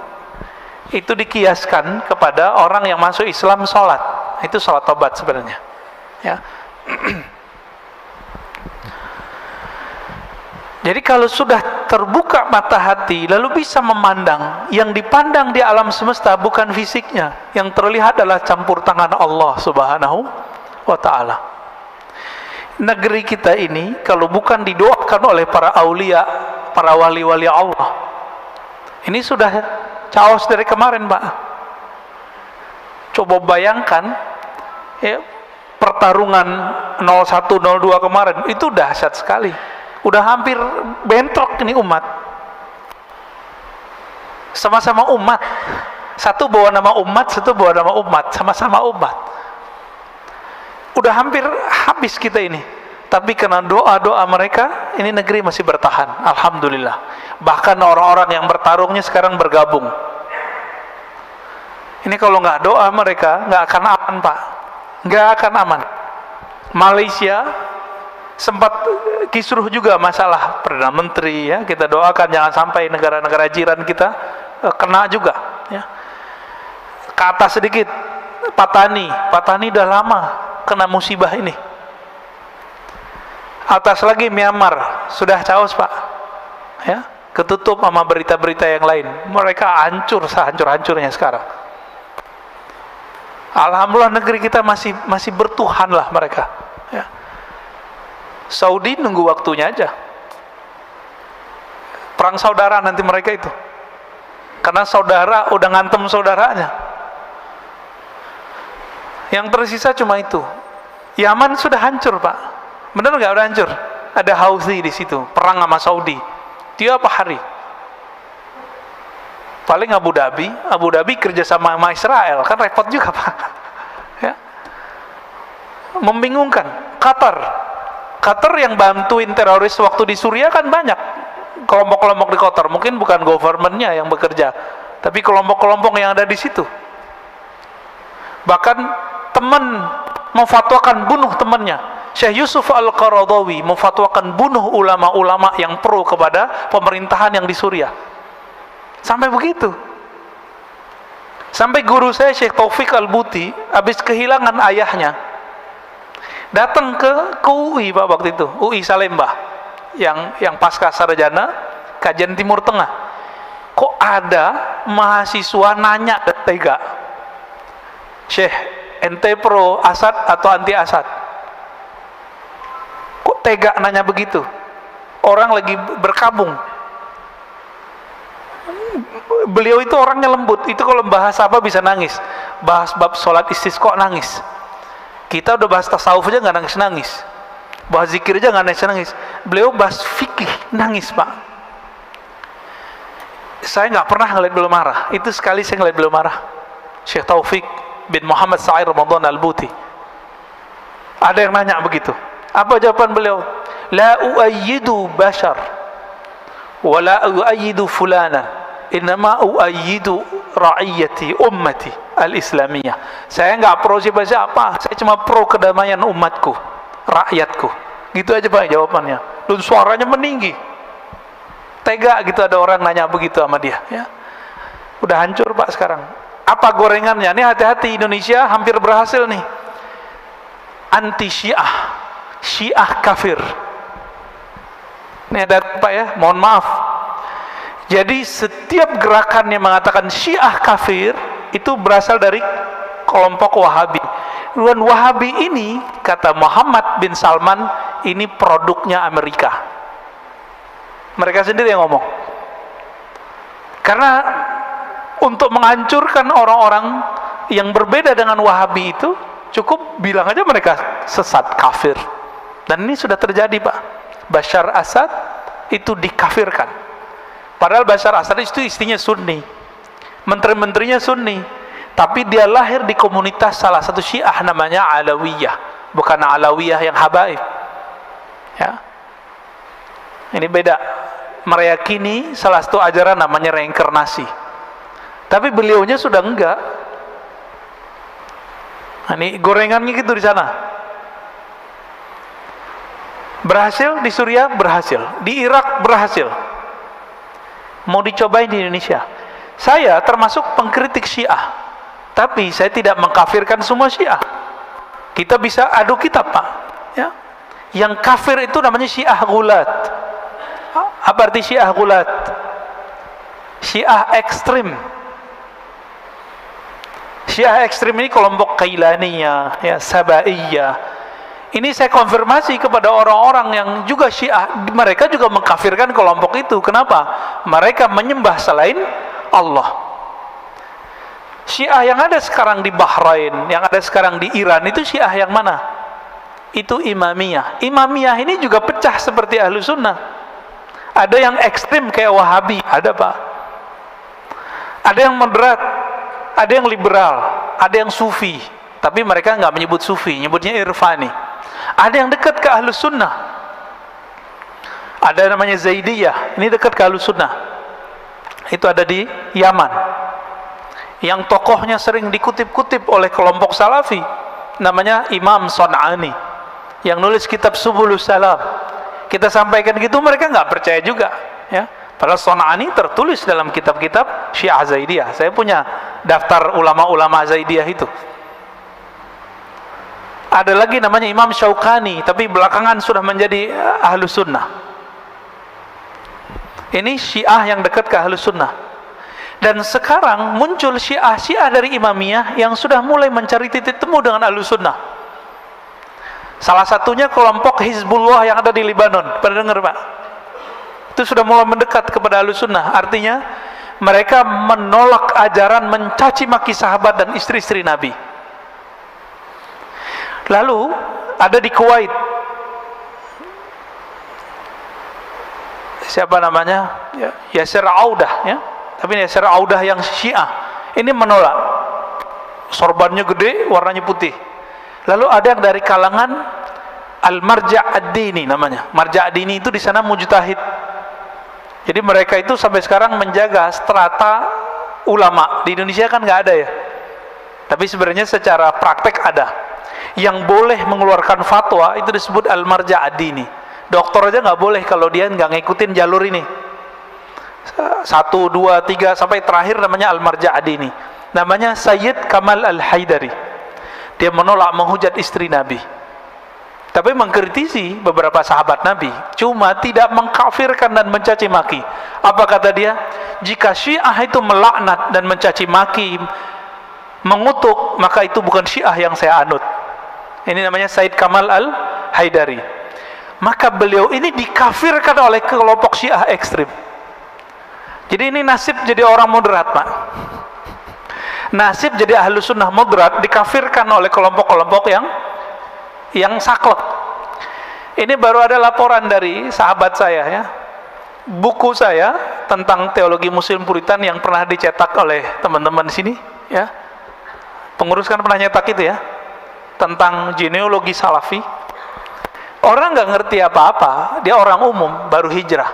dikiaskan kepada orang yang masuk Islam sholat. Itu sholat tobat sebenarnya ya. Jadi kalau sudah terbuka mata hati, lalu bisa memandang, yang dipandang di alam semesta bukan fisiknya, yang terlihat adalah campur tangan Allah subhanahu wa ta'ala. Negeri kita ini kalau bukan didoakan oleh para aulia, para wali-wali Allah, ini sudah chaos dari kemarin Pak. Coba bayangkan ya, pertarungan 01-02 kemarin, itu dahsyat sekali. Udah hampir bentrok ini umat. Sama-sama umat. Satu bawa nama umat, satu bawa nama umat, sama-sama umat. Udah hampir habis kita ini. Tapi karena doa-doa mereka, ini negeri masih bertahan. Alhamdulillah. Bahkan orang-orang yang bertarungnya sekarang bergabung. Ini kalau nggak doa mereka, nggak akan aman Pak. Nggak akan aman. Malaysia sempat kisruh juga masalah Perdana Menteri ya. Kita doakan jangan sampai negara-negara jiran kita kena juga ya. Ke atas sedikit, Patani udah lama kena musibah ini. Atas lagi Myanmar sudah chaos Pak ya, ketutup sama berita-berita yang lain. Mereka hancur sehancur-hancurnya sekarang. Alhamdulillah negeri kita masih bertuhan lah mereka ya. Saudi nunggu waktunya aja. Perang saudara nanti mereka itu. Karena saudara udah ngantem saudaranya. Yang tersisa cuma itu. Yaman sudah hancur Pak. Benar nggak udah hancur? Ada Houthi di situ, perang sama Saudi. Tiap hari. Paling Abu Dhabi kerja sama Israel, kan repot juga Pak. Ya. Membingungkan. Qatar yang bantuin teroris waktu di Suriah kan banyak kelompok-kelompok di Qatar, mungkin bukan governmentnya yang bekerja, tapi kelompok-kelompok yang ada di situ. Bahkan teman memfatwakan bunuh temannya. Syekh Yusuf Al-Qaradawi memfatwakan bunuh ulama-ulama yang pro kepada pemerintahan yang di Suriah. Sampai begitu. Sampai guru saya Syekh Taufik Al-Buti habis kehilangan ayahnya, datang ke UI Pak waktu itu, UI Salemba, yang pasca sarjana kajian Timur Tengah. Kok ada mahasiswa nanya tega, Syekh, ente pro Asad atau anti Asad? Kok tega nanya begitu? Orang lagi berkabung. Beliau itu orangnya lembut. Itu kalau bahas apa bisa nangis. Bahas bab sholat istisqa nangis. Kita udah bahas tasawuf aja nggak nangis-nangis. Bahas zikir aja nggak nangis-nangis. Beliau bahas fikih nangis, Pak. Saya nggak pernah ngeliat beliau marah. Itu sekali saya ngeliat beliau marah. Syekh Taufik bin Muhammad Sa'ir Ramadan Al-Buti. Ada yang nanya begitu. Apa jawaban beliau? La uayyidu bashar wa la uayyidu fulanan, innama uayyidu ra'iyati ummati al-islamiyah. Saya nggak pro siapa-siapa, saya cuma pro kedamaian umatku, rakyatku. Gitu aja Pak jawabannya. Dan suaranya meninggi. Tega gitu ada orang nanya begitu sama dia, ya. Udah hancur Pak sekarang. Apa gorengannya? Nih hati-hati, Indonesia hampir berhasil nih. Anti Syiah, Syiah kafir. Ini ada Pak ya, mohon maaf. Jadi setiap gerakan yang mengatakan Syiah kafir itu berasal dari kelompok Wahabi. Dan Wahabi ini, kata Muhammad bin Salman, ini produknya Amerika. Mereka sendiri yang ngomong. Karena untuk menghancurkan orang-orang yang berbeda dengan Wahabi itu, cukup bilang aja mereka sesat, kafir. Dan ini sudah terjadi Pak. Bashar Assad itu dikafirkan. Padahal Bashar Assad itu istrinya Sunni, menteri-menterinya Sunni, tapi dia lahir di komunitas salah satu Syiah namanya Alawiyah, bukan Alawiyah yang habaib, ya. Ini beda. Meyakini salah satu ajaran namanya reinkarnasi, tapi beliaunya sudah enggak. Nah, ini gorengannya gitu di sana. Berhasil di Suriah, berhasil di Irak, berhasil. Mau dicobain di Indonesia. Saya termasuk pengkritik Syiah, tapi saya tidak mengkafirkan semua Syiah. Kita bisa adu kitab Pak, ya. Yang kafir itu namanya Syiah Gulat. Apa arti Syiah Gulat? Syiah ekstrim. Syiah ekstrim ini kelompok Kailaniyah, ya, Sabaiyah. Ini saya konfirmasi kepada orang-orang yang juga Syiah, mereka juga mengkafirkan kelompok itu. Kenapa? Mereka menyembah selain Allah. Syiah yang ada sekarang di Bahrain, yang ada sekarang di Iran, itu Syiah yang mana? Itu Imamiyah. Imamiyah ini juga pecah seperti Ahlu Sunnah. Ada yang ekstrim kayak Wahabi, ada Pak. Ada yang moderat, ada yang liberal, ada yang Sufi. Tapi mereka nggak menyebut Sufi, nyebutnya Irfani. Ada yang dekat ke Ahlus Sunnah. Ada namanya Zaidiyah, ini dekat ke Ahlus Sunnah. Itu ada di Yaman. Yang tokohnya sering dikutip-kutip oleh kelompok Salafi, namanya Imam Son'ani, yang nulis kitab Subulus Salam. Kita sampaikan gitu, mereka nggak percaya juga, ya. Padahal Son'ani tertulis dalam kitab-kitab Syiah Zaidiyah. Saya punya daftar ulama-ulama Zaidiyah itu. Ada lagi namanya Imam Syaukani, tapi belakangan sudah menjadi Ahlus Sunnah. Ini Syiah yang dekat ke Ahlus Sunnah. Dan sekarang muncul Syiah dari Imamiyah yang sudah mulai mencari titik temu dengan Ahlus Sunnah. Salah satunya kelompok Hizbullah yang ada di Lebanon. Pernah dengar Pak? Itu sudah mulai mendekat kepada Ahlus Sunnah. Artinya mereka menolak ajaran mencaci maki sahabat dan istri-istri Nabi. Lalu ada di Kuwait, siapa namanya? Yasir Audah, ya. Tapi Yasir Audah yang Syiah ini menolak. Sorbannya gede, warnanya putih. Lalu ada yang dari kalangan Al-Marja' Ad-Dini namanya. Marja' Ad-Dini itu di sana mujtahid. Jadi mereka itu sampai sekarang menjaga strata ulama. Di Indonesia kan nggak ada ya. Tapi sebenarnya secara praktek ada. Yang boleh mengeluarkan fatwa itu disebut Al-Marja' Ad-Dini. Dokter aja nggak boleh kalau dia nggak ngikutin jalur ini. 1, 2, 3 sampai terakhir namanya Al-Marja' Ad-Dini. Namanya Sayyid Kamal Al-Haidari. Dia menolak menghujat istri Nabi, tapi mengkritisi beberapa sahabat Nabi, cuma tidak mengkafirkan dan mencaci maki. Apa kata dia? Jika Syiah itu melaknat dan mencaci maki, mengutuk, maka itu bukan Syiah yang saya anut. Ini namanya Sayyid Kamal Al-Haidari. Maka beliau ini dikafirkan oleh kelompok Syiah ekstrim. Jadi ini nasib jadi orang moderat, Pak. Nasib jadi ahlu sunnah moderat dikafirkan oleh kelompok-kelompok yang saklek. Ini baru ada laporan dari sahabat saya ya. Buku saya tentang teologi Muslim Puritan yang pernah dicetak oleh teman-teman di sini ya. Pengurus kan pernah nyetak itu ya. Tentang genealogi Salafi. Orang nggak ngerti apa-apa, dia orang umum baru hijrah.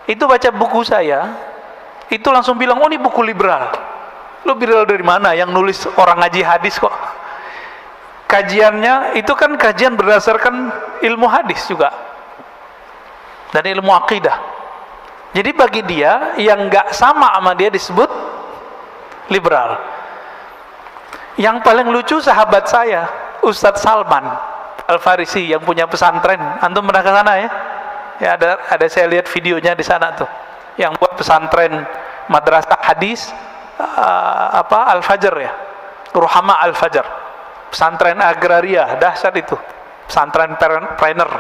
Itu baca buku saya, itu langsung bilang, "Oh, ini buku liberal." Lu liberal dari mana? Yang nulis orang ngaji hadis kok. Kajiannya itu kan kajian berdasarkan ilmu hadis juga dan ilmu akidah. Jadi bagi dia yang nggak sama dia disebut liberal. Yang paling lucu sahabat saya Ustadz Salman Al-Farisi yang punya pesantren. Antum pernah ke sana ya? Ya ada saya lihat videonya di sana tuh. Yang buat pesantren madrasah hadis Al-Fajr ya. Ruhama Al-Fajr. Pesantren agraria, dahsyat itu. Pesantren trainer.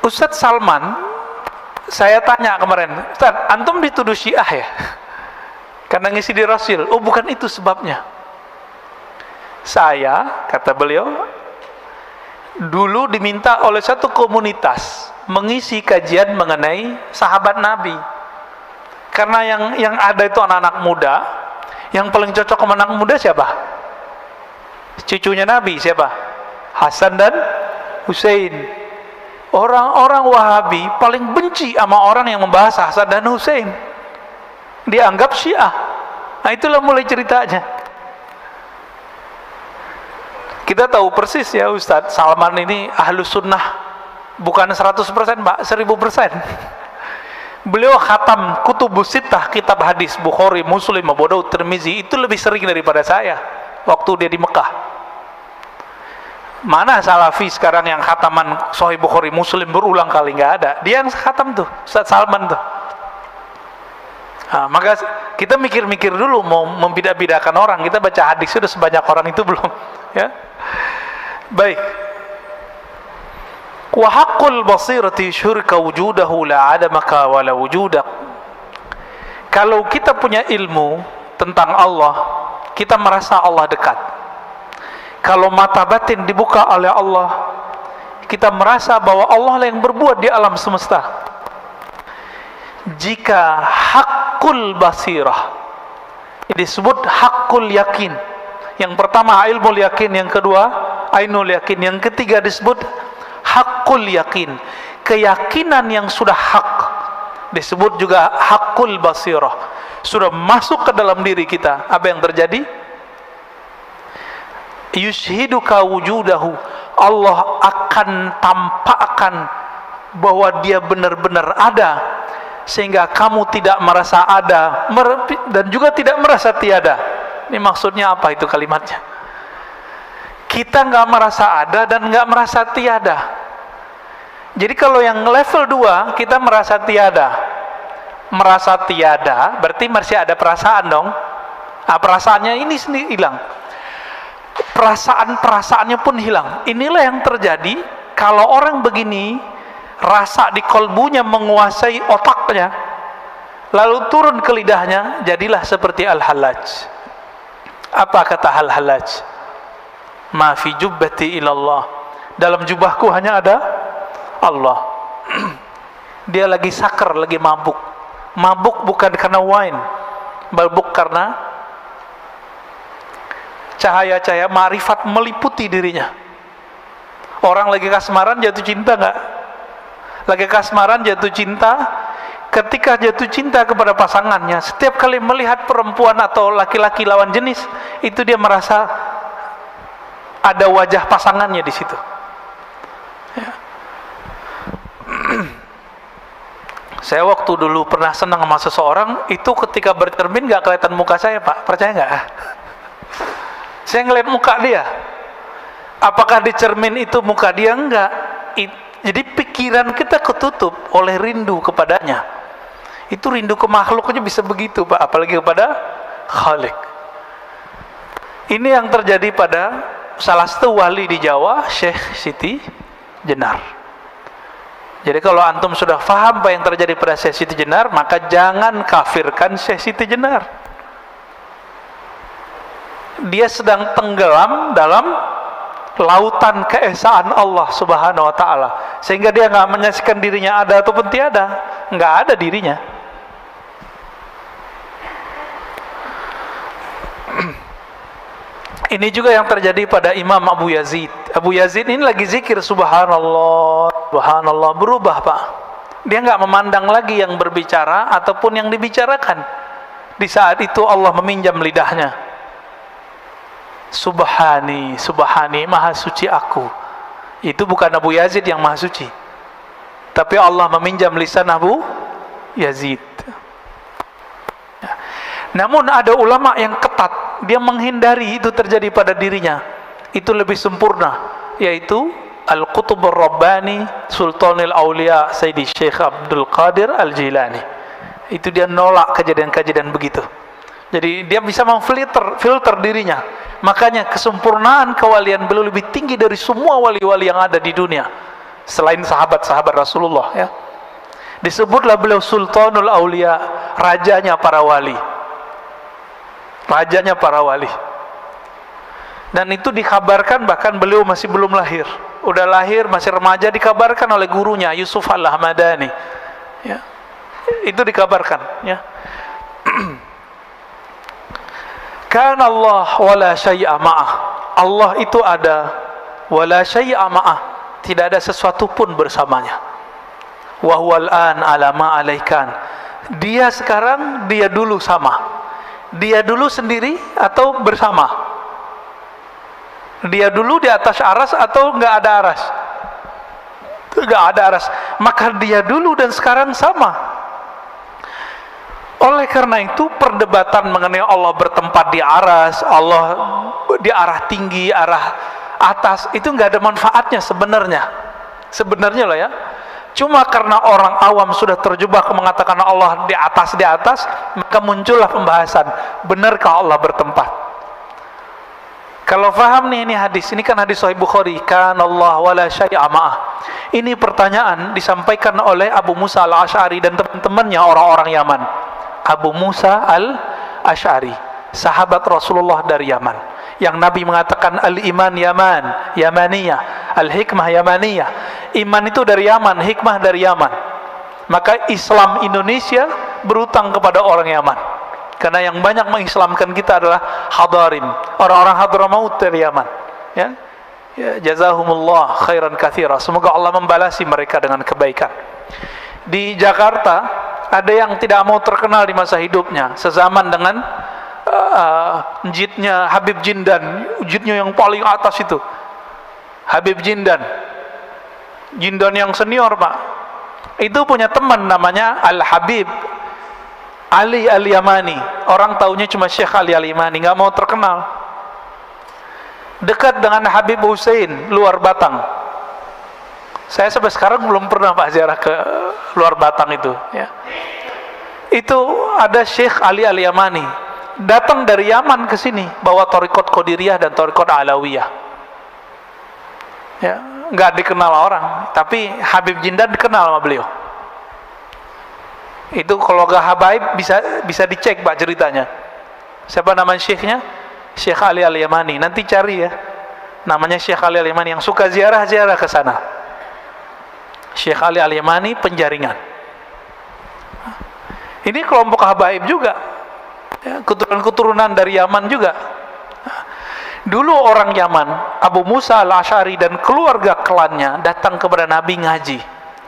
Ustadz Salman, saya tanya kemarin, "Ustadz, antum dituduh Syiah ya? Karena ngisi di Rasul." "Oh, bukan itu sebabnya. Saya," kata beliau, "dulu diminta oleh satu komunitas mengisi kajian mengenai sahabat Nabi. Karena yang ada itu anak-anak muda, yang paling cocok sama anak muda siapa? Cucunya Nabi siapa? Hasan dan Husain. Orang-orang Wahabi paling benci sama orang yang membahas Hasan dan Husain. Dianggap Syiah." Nah, itulah mulai ceritanya. Kita tahu persis ya, Ustadz Salman ini ahlu sunnah bukan 100% Pak, 1000%. Beliau khatam kutubus sittah, kitab hadis Bukhari, Muslim, Abu Daud, Tirmizi itu lebih sering daripada saya waktu dia di Mekah. Mana Salafi sekarang yang khataman Sahih Bukhari, Muslim berulang kali? Nggak ada. Dia yang khatam tuh, Ustadz Salman tuh. Nah, maka kita mikir-mikir dulu mau membidah-bidahkan orang. Kita baca hadis sudah sebanyak orang itu belum? Ya, baik. Wa haqqul basirati syurka wujudahu la adamaka wa la wujudak. Kalau kita punya ilmu tentang Allah, kita merasa Allah dekat. Kalau mata batin dibuka oleh Allah, kita merasa bahwa Allah lah yang berbuat di alam semesta. Jika haqqul basirah disebut haqqul yakin. Yang pertama ilmu yakin, yang kedua ainul yakin, yang ketiga disebut haqqul yakin. Keyakinan yang sudah hak disebut juga haqqul basirah. Sudah masuk ke dalam diri kita. Apa yang terjadi? Yushhiduka wujudahu. Allah akan tampakkan bahwa dia benar-benar ada, sehingga kamu tidak merasa ada dan juga tidak merasa tiada. Ini maksudnya apa itu kalimatnya? Kita nggak merasa ada dan nggak merasa tiada. Jadi kalau yang level 2 kita merasa tiada. Merasa tiada berarti masih ada perasaan dong. Nah, perasaannya ini sendiri hilang. Perasaan-perasaannya pun hilang. Inilah yang terjadi kalau orang begini, rasa di kolbunya menguasai otaknya, lalu turun ke lidahnya, jadilah seperti Al-Hallaj. Apa kata Al-Hallaj? Ma fi jubbati ilallah. Dalam jubahku hanya ada Allah. Dia lagi sakar, lagi mabuk. Mabuk bukan karena wine, mabuk karena cahaya-cahaya ma'rifat meliputi dirinya. Orang lagi kasmaran jatuh cinta nggak? Lagi kasmaran jatuh cinta, ketika jatuh cinta kepada pasangannya, setiap kali melihat perempuan atau laki-laki lawan jenis, itu dia merasa ada wajah pasangannya di situ. Ya. Saya waktu dulu pernah senang sama seseorang, itu ketika bercermin nggak kelihatan muka saya, Pak. Percaya nggak? Saya ngeliat muka dia. Apakah di cermin itu muka dia? Enggak. Jadi pikiran kita ketutup oleh rindu kepadanya. Itu rindu ke makhluknya bisa begitu, Pak. Apalagi kepada Khalik. Ini yang terjadi pada salah satu wali di Jawa, Syekh Siti Jenar. Jadi kalau antum sudah faham apa yang terjadi pada Syekh Siti Jenar, maka jangan kafirkan Syekh Siti Jenar. Dia sedang tenggelam dalam lautan keesaan Allah Subhanahu wa taala, sehingga dia nggak menyaksikan dirinya ada ataupun tiada, nggak ada dirinya. Ini juga yang terjadi pada Imam Abu Yazid. Abu Yazid ini lagi zikir subhanallah, subhanallah, berubah Pak. Dia nggak memandang lagi yang berbicara ataupun yang dibicarakan. Di saat itu Allah meminjam lidahnya. Subhani, subhani, maha suci aku. Itu bukan Abu Yazid yang maha suci, tapi Allah meminjam lisan Abu Yazid. Namun ada ulama yang ketat, dia menghindari itu terjadi pada dirinya. Itu lebih sempurna, yaitu Al-Qutub Ar-Rabbani Sultanul Aulia Sayyidi Syekh Abdul Qadir Al-Jilani. Itu dia nolak kejadian-kejadian begitu. Jadi dia bisa filter dirinya. Makanya kesempurnaan kewalian beliau lebih tinggi dari semua wali-wali yang ada di dunia selain sahabat-sahabat Rasulullah, ya. Disebutlah beliau Sultanul Aulia, rajanya para wali. Rajanya para wali. Dan itu dikabarkan bahkan beliau masih belum lahir. Udah lahir, masih remaja, dikabarkan oleh gurunya Yusuf Al-Ahmadani, ya. Itu dikabarkan, ya. Kana Allah wala syai'a ma'ah. Allah itu ada, wala syai'a ma'ah, tidak ada sesuatu pun bersamanya. Wa huwal an ala ma alaikan. Dia sekarang, dia dulu sama. Dia dulu sendiri atau bersama? Dia dulu di atas aras atau enggak ada aras? Enggak ada aras. Maka dia dulu dan sekarang sama. Oleh karena itu perdebatan mengenai Allah bertempat di aras, Allah di arah tinggi, arah atas, itu enggak ada manfaatnya sebenarnya. Sebenarnya loh, ya. Cuma karena orang awam sudah terjebak mengatakan Allah di atas, maka muncullah pembahasan, benarkah Allah bertempat? Kalau faham nih, ini hadis, ini kan hadis Sahih Bukhari, kan Allah wala syai'a ma'ah. Ini pertanyaan disampaikan oleh Abu Musa Al-Asy'ari dan teman-temannya orang-orang Yaman. Abu Musa Al-Asy'ari, sahabat Rasulullah dari Yaman, yang Nabi mengatakan al-iman Yamaniyah, al-hikmah Yamaniyah. Iman itu dari Yaman, hikmah dari Yaman. Maka Islam Indonesia berutang kepada orang Yaman, karena yang banyak mengislamkan kita adalah hadarin, orang-orang Hadramaut dari Yaman, ya. Ya, jazahumullah khairan katsira. Semoga Allah membalasi mereka dengan kebaikan. Di Jakarta ada yang tidak mau terkenal di masa hidupnya, sezaman dengan jidnya Habib Jindan, jidnya yang paling atas itu Habib Jindan yang senior, Pak. Itu punya teman namanya Al-Habib Ali Al-Yamani. Orang taunya cuma Syekh Ali Al-Yamani, nggak mau terkenal. Dekat dengan Habib Hussein luar Batang. Saya sampai sekarang belum pernah, Pak, ziarah ke luar Batang itu, ya. Itu ada Syekh Ali Al-Yamani datang dari Yaman ke sini bawa thariqat Qadiriyah dan thariqat Alawiyah. Ya, nggak dikenal orang, tapi Habib Jindan dikenal sama beliau. Itu kalau nggak habaib bisa dicek, Pak, ceritanya. Siapa nama syekhnya? Syekh Ali Al-Yamani. Nanti cari, ya. Namanya Syekh Ali Al-Yamani, yang suka ziarah-ziarah ke sana. Syekh Ali Al-Yamani Penjaringan. Ini kelompok habaib juga, ya, keturunan dari Yaman juga. Dulu orang Yaman, Abu Musa Al-Asy'ari dan keluarga klannya datang kepada Nabi ngaji.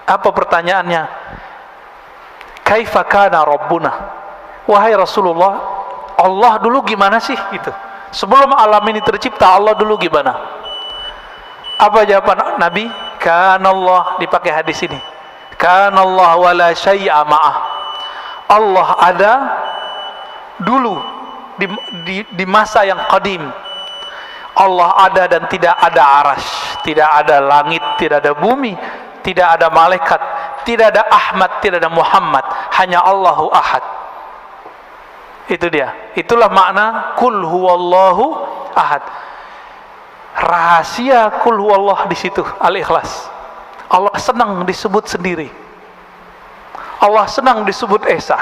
Apa pertanyaannya? Kaifa kana Rabbuna? Wahai Rasulullah, Allah dulu gimana sih? Gitu. Sebelum alam ini tercipta, Allah dulu gimana? Apa jawaban Nabi? Kana Allah, dipakai hadis ini. Kana Allah wala syai'a ma'ah. Allah ada dulu di masa yang qadim. Allah ada dan tidak ada arasy, tidak ada langit, tidak ada bumi, tidak ada malaikat, tidak ada Ahmad, tidak ada Muhammad, hanya Allahu Ahad. Itu dia. Itulah makna kul huwallahu ahad. Rahasia kul huwallah di situ, Al-Ikhlas. Allah senang disebut sendiri. Allah senang disebut esa.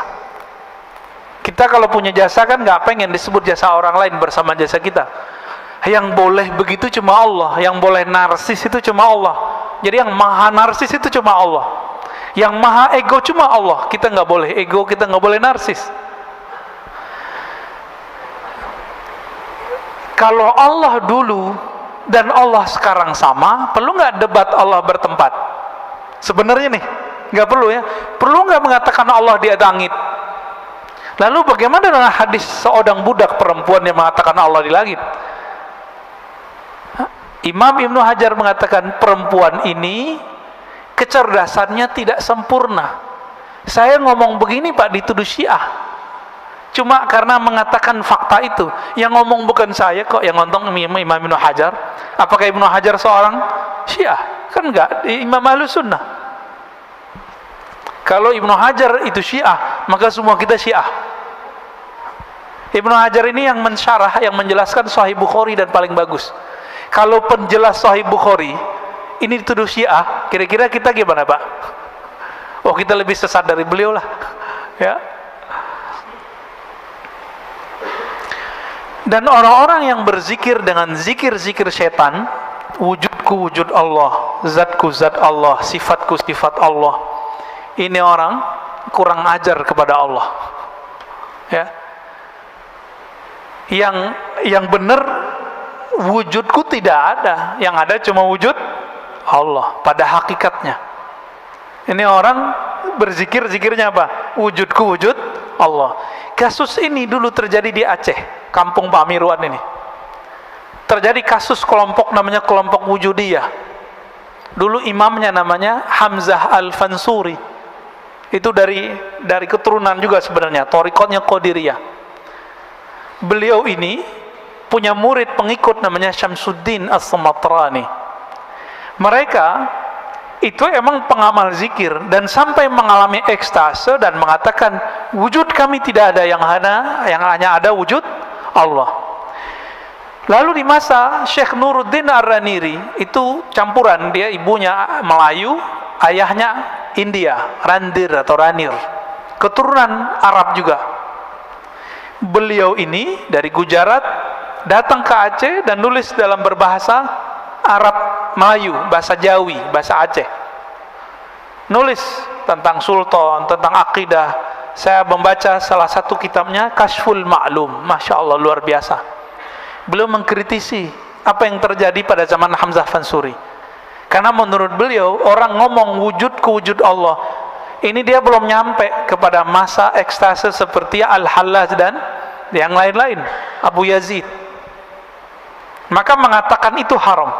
Kita kalau punya jasa kan nggak pengen disebut jasa orang lain bersama jasa kita. Yang boleh begitu cuma Allah, yang boleh narsis itu cuma Allah. Jadi yang maha narsis itu cuma Allah, yang maha ego cuma Allah. Kita nggak boleh ego, kita nggak boleh narsis. Kalau Allah dulu dan Allah sekarang sama, perlu nggak debat Allah bertempat? Sebenarnya nih, nggak perlu ya. Perlu nggak mengatakan Allah di langit? Lalu bagaimana dengan hadis seorang budak perempuan yang mengatakan Allah di langit? Imam Ibnu Hajar mengatakan perempuan ini kecerdasannya tidak sempurna. Saya ngomong begini Pak dituduh Syiah. Cuma karena mengatakan fakta itu. Yang ngomong bukan saya kok, yang ngomong Imam Ibnu Hajar. Apakah Ibnu Hajar seorang Syiah? Kan enggak, Imam Ahlus Sunnah. Kalau Ibnu Hajar itu Syiah, maka semua kita Syiah. Ibnu Hajar ini yang mensyarah, yang menjelaskan Sahih Bukhari dan paling bagus. Kalau penjelas Sahih Bukhari ini dituduh Syiah, kira-kira kita gimana Pak? Oh, kita lebih sesat dari beliau lah. Ya. Dan orang-orang yang berzikir dengan zikir-zikir setan, wujudku wujud Allah, zatku zat Allah, sifatku sifat Allah, ini orang kurang ajar kepada Allah. Ya. Yang benar wujudku tidak ada, yang ada cuma wujud Allah pada hakikatnya. Ini orang berzikir, zikirnya apa? Wujudku wujud Allah. Kasus ini dulu terjadi di Aceh, kampung Pak Mirwan ini. Terjadi kasus kelompok namanya kelompok Wujudiyah. Dulu imamnya namanya Hamzah Al-Fansuri. Itu dari keturunan juga sebenarnya, thariqatnya Qadiriyah. Beliau ini punya murid pengikut namanya Syamsuddin As-Samatrani. Mereka itu emang pengamal zikir dan sampai mengalami ekstase dan mengatakan wujud kami tidak ada, yang hanya ada wujud Allah. Lalu di masa Syekh Nuruddin Ar-Raniri, itu campuran, dia ibunya Melayu, ayahnya India, Randir atau Ranir, keturunan Arab juga. Beliau ini dari Gujarat datang ke Aceh dan nulis dalam berbahasa Arab Melayu, bahasa Jawi, bahasa Aceh. Nulis tentang sultan, tentang akidah. Saya membaca salah satu kitabnya, Kashful Ma'lum. Masya Allah, luar biasa. Beliau mengkritisi apa yang terjadi pada zaman Hamzah Fansuri. Karena menurut beliau, orang ngomong wujudku wujud Allah, ini dia belum nyampe kepada masa ekstase seperti Al-Hallaj dan yang lain-lain, Abu Yazid. Maka mengatakan itu haram.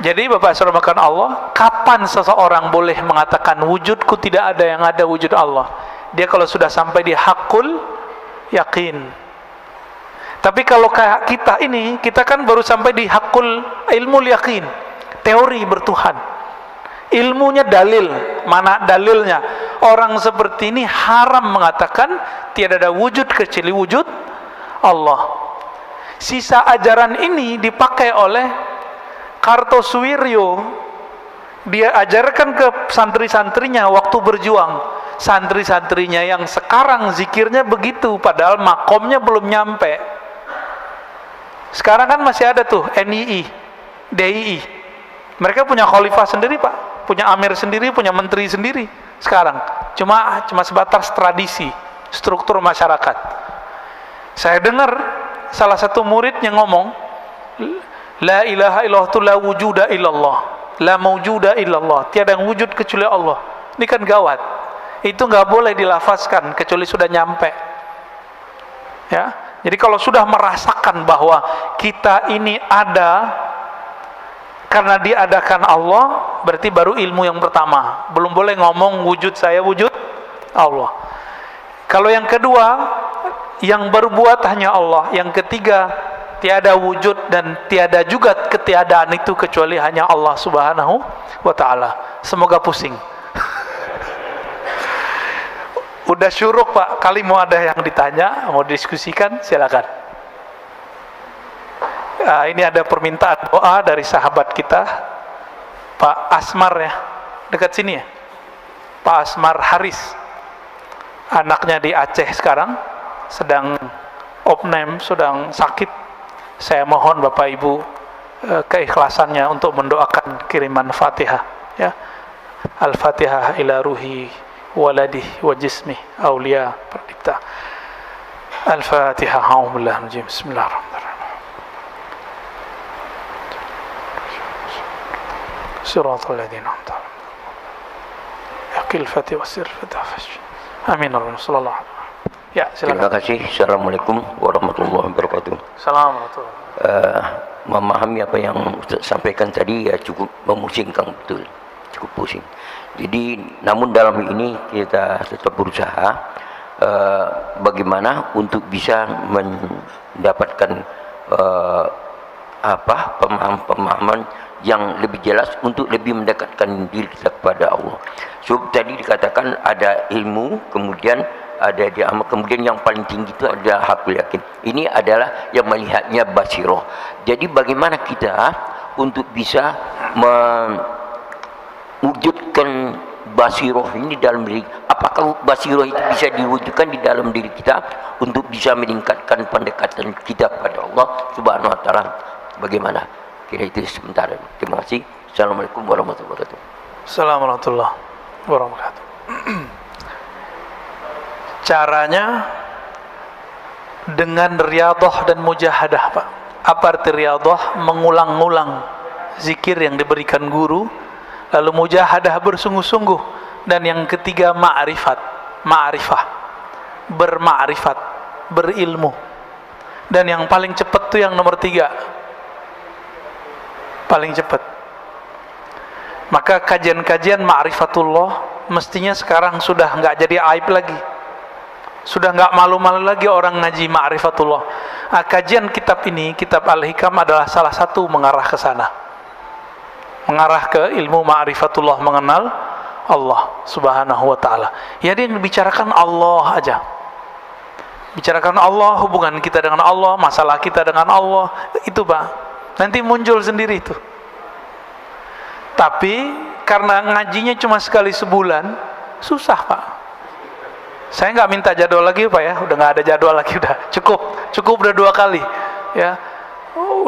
Jadi Bapak Saudara makan Allah, kapan seseorang boleh mengatakan wujudku tidak ada, yang ada wujud Allah? Dia kalau sudah sampai di hakul yakin. Tapi kalau kayak kita ini, kita kan baru sampai di hakul ilmu yakin, teori bertuhan. Ilmunya dalil, mana dalilnya? Orang seperti ini haram mengatakan tiada ada wujud kecuali wujud Allah. Sisa ajaran ini dipakai oleh Kartosuwiryo. Dia ajarkan ke santri-santrinya waktu berjuang. Santri-santrinya yang sekarang zikirnya begitu, padahal makomnya belum nyampe. Sekarang kan masih ada tuh NII, DII. Mereka punya khalifah sendiri Pak, punya amir sendiri, punya menteri sendiri. Sekarang cuma sebatas tradisi, struktur masyarakat. Saya dengar salah satu murid yang ngomong, la ilaha illallah tu la wujuda illallah, la mawjuda illallah, tiada yang wujud kecuali Allah. Ini kan gawat. Itu nggak boleh dilafazkan kecuali sudah nyampe. Ya, jadi kalau sudah merasakan bahwa kita ini ada karena diadakan Allah, berarti baru ilmu yang pertama. Belum boleh ngomong wujud saya wujud Allah. Kalau yang kedua, yang berbuat hanya Allah. Yang ketiga, tiada wujud dan tiada juga ketiadaan itu kecuali hanya Allah Subhanahu wa ta'ala. Semoga pusing. Udah syuruk Pak, kali mau ada yang ditanya, mau diskusikan, silakan. Ini ada permintaan doa dari sahabat kita, Pak Asmar ya, dekat sini ya, Pak Asmar Haris, anaknya di Aceh sekarang sedang opname, sedang sakit. Saya mohon Bapak Ibu keikhlasannya untuk mendoakan kiriman Fatihah ya. Al-Fatihah ila ruhi waladih wa jismih aulia perdipta. Al-Fatihah. A'udzubillahi Bismillahirrahmanirrahim. Siratal ladzina an'amta 'alaihim. Aqil Fatihah wasir Fatihah. Amin. Sallallahu alaihi. Ya, silakan. Terima kasih. Assalamualaikum warahmatullahi wabarakatuh. Assalamualaikum. Memahami apa yang Ustaz sampaikan tadi ya cukup memusingkan, betul, cukup pusing. Jadi namun dalam ini kita tetap berusaha bagaimana untuk bisa mendapatkan pemahaman yang lebih jelas untuk lebih mendekatkan diri kita kepada Allah. Sebab tadi dikatakan ada ilmu, kemudian ada di amal, kemudian yang paling tinggi itu adalah hakul yakin. Ini adalah yang melihatnya basiroh. Jadi bagaimana kita untuk bisa mewujudkan basiroh ini dalam diri? Apakah basiroh itu bisa diwujudkan di dalam diri kita untuk bisa meningkatkan pendekatan kita kepada Allah Subhanahu wa taala? Bagaimana? Kira itu sebentar. Terima kasih. Assalamualaikum warahmatullahi wabarakatuh. Assalamualaikum warahmatullahi wabarakatuh. Caranya dengan riyadhah dan mujahadah, Pak. Apa arti riyadhah? Mengulang-ulang zikir yang diberikan guru, lalu mujahadah bersungguh-sungguh, dan yang ketiga ma'rifah, berma'rifat, berilmu. Dan yang paling cepat tuh yang nomor 3, paling cepat. Maka kajian-kajian ma'rifatullah mestinya sekarang sudah nggak jadi aib lagi, sudah nggak malu-malu lagi orang ngaji ma'rifatullah. Kajian kitab ini, kitab Al-Hikam, adalah salah satu mengarah ke sana, mengarah ke ilmu ma'rifatullah, mengenal Allah Subhanahu wa ta'ala. Ya, dia membicarakan Allah aja, bicarakan Allah, hubungan kita dengan Allah, masalah kita dengan Allah, itu Pak, nanti muncul sendiri itu. Tapi karena ngajinya cuma sekali sebulan, susah Pak. Saya nggak minta jadwal lagi Pak ya, udah nggak ada jadwal lagi, udah cukup udah 2 kali ya.